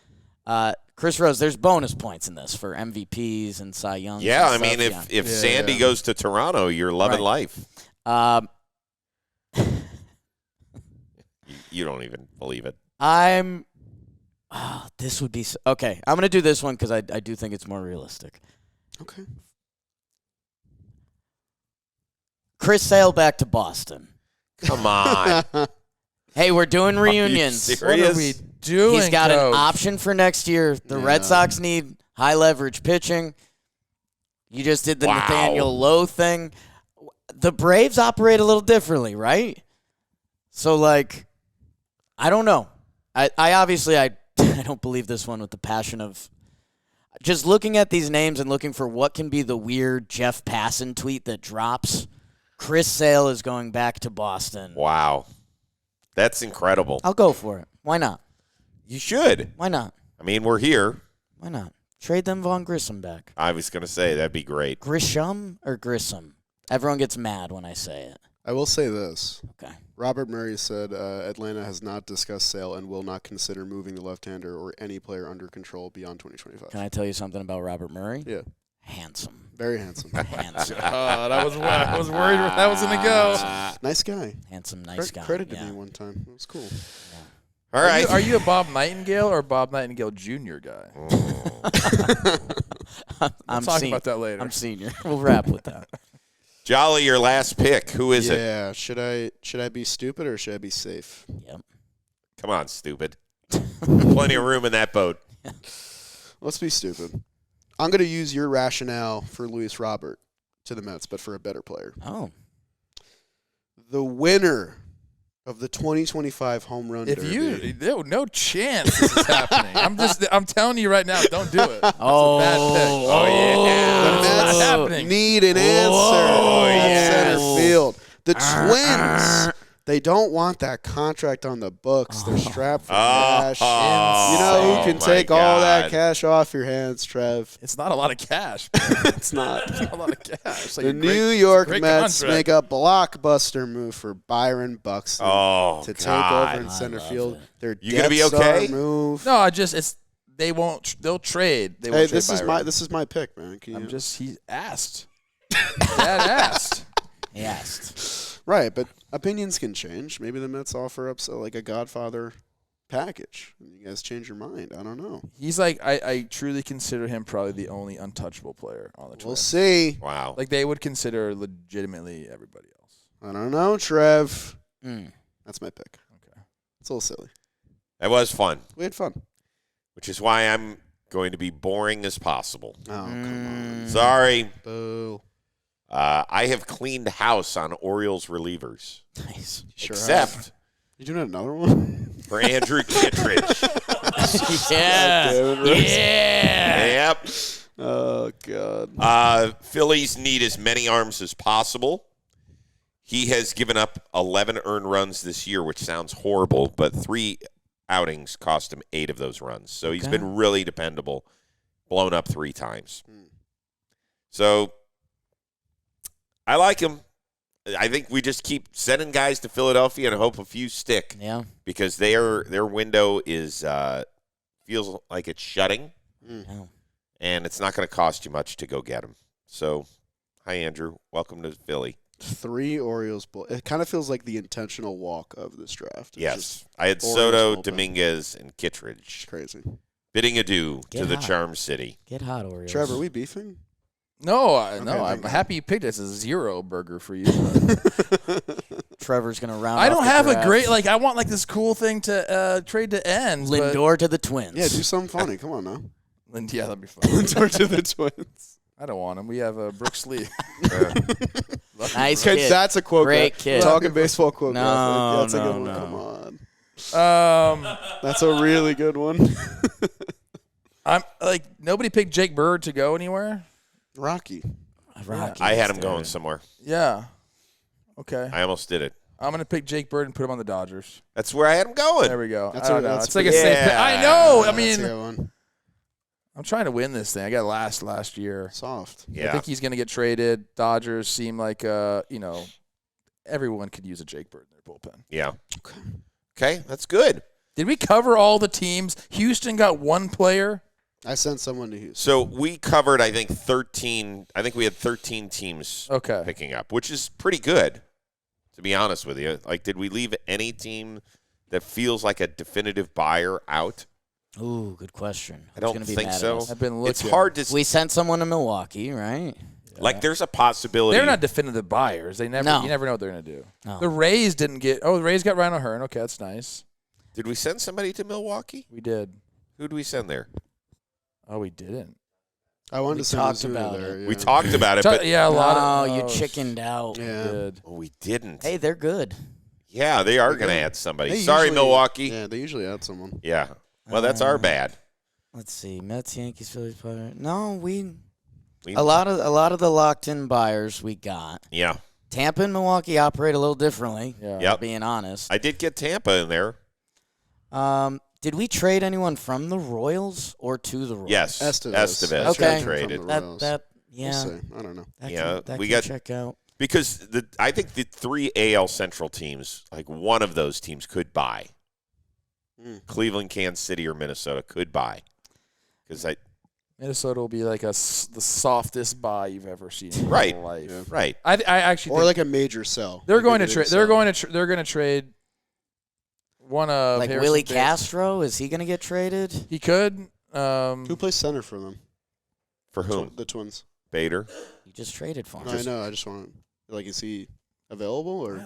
Chris Rose, there's bonus points in this for MVPs and Cy Youngs. Yeah, I and mean, stuff. if Sandy goes to Toronto, you're loving Right. life. You don't even believe it. This would be okay. I'm gonna do this one because I do think it's more realistic. Okay. Chris Sale back to Boston. Come on. Hey, we're doing Are you reunions. What are we serious? doing, He's got Coach? an option for next year. The Red Yeah. Sox need high leverage pitching. You just did the Wow. Nathaniel Low thing. The Braves operate a little differently, right? So, I don't know. I obviously I don't believe this one with the passion of just looking at these names and looking for what can be the weird Jeff Passan tweet that drops. Chris Sale is going back to Boston. Wow. That's incredible. I'll go for it. Why not? You should. Why not? I mean, we're here. Why not? Trade them Von Grissom back. I was going to say that'd be great. Grisham or Grissom? Everyone gets mad when I say it. I will say this. Okay. Robert Murray said Atlanta has not discussed Sale and will not consider moving the left-hander or any player under control beyond 2025. Can I tell you something about Robert Murray? Yeah. Handsome. Very handsome. Handsome. I was worried that was going to go. Nice guy. Handsome, nice guy. Credited yeah. me one time. It was cool. All right. Are you a Bob Nightingale or a Bob Nightingale Jr. guy? I'm talking about that later. I'm senior. We'll wrap with that. Jolly, your last pick. Who is it? Yeah. Should I be stupid or should I be safe? Yep. Come on, stupid. Plenty of room in that boat. Let's be stupid. I'm going to use your rationale for Luis Robert to the Mets, but for a better player. Oh. The winner of the 2025 home run derby. No chance this is happening. I'm telling you right now, don't do it. That's Oh. a bad pick. yeah. The It's not Mets happening. need an answer at center field. The Twins, they don't want that contract on the books. They're strapped for cash. You know who can take all that cash off your hands, Trev? It's not a lot of cash. It's not. It's not a lot of cash. It's like The a great- New York great Mets contract. make a blockbuster move for Byron Buxton to take over in center field. Their You gonna be Death Star okay? move. No, they won't. They'll trade. They Hey, won't this trade is Byron. this is my pick, man. He asked. Dad asked. He asked. Right, but opinions can change. Maybe the Mets offer up like a Godfather package. You guys change your mind. I don't know. He's like, I truly consider him probably the only untouchable player on the Twins. We'll see. Wow. Like they would consider legitimately everybody else. I don't know, Trev. Mm. That's my pick. Okay. It's a little silly. That was fun, We had fun. which is why I'm going to be boring as possible. Oh, come Sorry. on. Boo. I have cleaned house on Orioles relievers. Nice. Sure Except You doing another one? for Andrew Kittredge. Yeah. Yeah. Yep. Oh, God. Phillies need as many arms as possible. He has given up 11 earned runs this year, which sounds horrible, but 3 outings cost him 8 of those runs. So he's been really dependable, blown up 3 times. So I like him. I think we just keep sending guys to Philadelphia and hope a few stick. Yeah. Because their window is feels like it's shutting, Yeah. and it's not going to cost you much to go get him. So, hi, Andrew. Welcome to Philly. 3 Orioles. It kind of feels like the intentional walk of this draft. It's Yes. just I had Orioles Soto, bullpen. Dominguez, and Kittredge crazy. bidding adieu Get to the hot. Charm City. Get hot, Orioles. Trevor, are we beefing? No, thank I'm you. happy you picked it. It's a 0 burger for you. Trevor's gonna round. I off don't the have a draft. great I want this cool thing to trade to end. but- Lindor to the Twins. Yeah, do something funny. Come on now. Yeah, that'd be fun. Turn to the Twins. I don't want him. We have Brooks Lee. Nice Okay, kid. that's a quote. Great guy. kid. Talking baseball quote. No, guy. That's a no, good one. no. Come on. Um, That's a really good one. I'm nobody picked Jake Bird to go anywhere. Rocky. Rocky I had him is going there. somewhere. Yeah. Okay. I almost did it. I'm gonna pick Jake Bird and put him on the Dodgers. That's where I had him going. There we go. That's I don't a- know. that's It's like a pretty- safe pick. Yeah. I know. I That's a mean, good one. I'm trying to win this thing. I got last year. Soft. I Yeah. think he's gonna get traded. Dodgers seem like everyone could use a Jake Bird in their bullpen. Yeah. Okay, that's good. Did we cover all the teams? Houston got 1 player. I sent someone to Houston. So we covered, I think, 13. I think we had 13 teams Okay. picking up, which is pretty good, to be honest with you. Like, did we leave any team that feels like a definitive buyer out? Ooh, good question. I don't Who's gonna be think mad at so. us? I've been looking. It's hard to We sent someone to Milwaukee, right? like. There's a possibility. They're not definitive buyers. They never. No. You never know what they're gonna do. No. The Rays didn't get. Oh, the Rays got Ryan O'Hearn. Okay, that's nice. Did we send somebody to Milwaukee? We did. Who did we send there? Oh, we didn't. I wanted We to send talked Zuna about there. it. Yeah. We talked about it, but Yeah, a lot Oh, of. you oh, chickened out. We Yeah. did. we didn't. Hey, they're good. Yeah, they are going to add somebody. They Sorry, usually- Milwaukee. Yeah, they usually add someone. Yeah. Well, that's our bad. Let's see. Mets, Yankees, Phillies, Pirates. No, We- a lot of the locked in buyers we got. Yeah. Tampa and Milwaukee operate a little differently. Yeah. Yep. Being honest. I did get Tampa in there. Did we trade anyone from the Royals or to the Royals? Yes. Estevez. Okay. got traded. From the Royals. That yeah. We'll see. I don't know. That Yeah, can, that we can got- check out. Because I think the 3 AL Central teams, like one of those teams could buy. Cleveland, Kansas City, or Minnesota could buy. Because Minnesota will be like the softest buy you've ever seen in Right. your life. Yeah. right. I actually Or think like a major sell. they're Like going a to big trade. sell. They're going to trade. one of Like Harrison Willie Bates. Castro, is he going to get traded? He could. Who plays center for them? For whom? The Twins. Bader. You just traded for him. No, I know. I just want to, is he available or?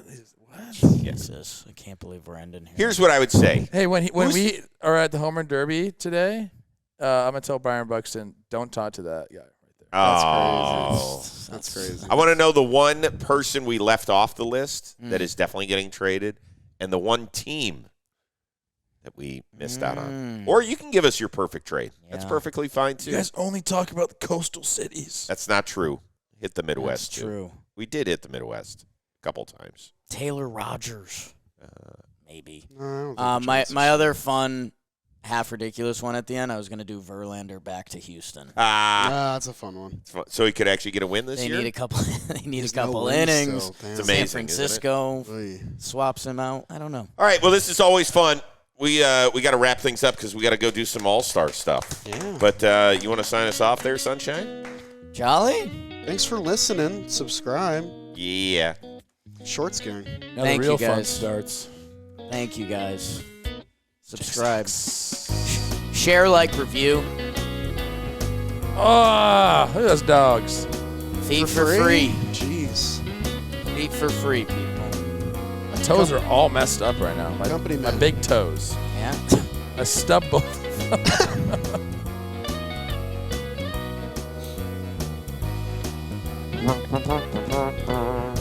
What? Jesus, I can't believe we're ending here. Here's what I would say. Hey, when we are at the Home Run Derby today, I'm gonna tell Byron Buxton, don't talk to that guy right there. Oh. That's crazy. I want to know the one person we left off the list that is definitely getting traded, and the one team that we missed out on. Or you can give us your perfect trade. That's Yeah. perfectly fine, too. You guys only talk about the coastal cities. That's not true. Hit the Midwest, That's too. true. We did hit the Midwest a couple times. Taylor Rogers, maybe. No, I don't think the My chances my are. other fun, half ridiculous one at the end. I was going to do Verlander back to Houston. That's a fun one. It's fun. So he could actually get a win this They year? need a couple. They need There's a couple no wins innings. still, damn. It's San amazing, isn't it? Francisco Oy. swaps him out. I don't know. All right, well, this is always fun. We got to wrap things up because we got to go do some All-Star stuff. Yeah. But you want to sign us off there, Sunshine? Jolly. Thanks for listening. Subscribe. Yeah. Short scaring. Now Thank the you, real fun guys. starts. Thank you guys. Subscribe. Share, like, review. Ah, look at those dogs. Feed for free. Jeez. Feed for free, people. My toes are all messed up right now. Company My man. big toes. Yeah. I stubbed both. Bye.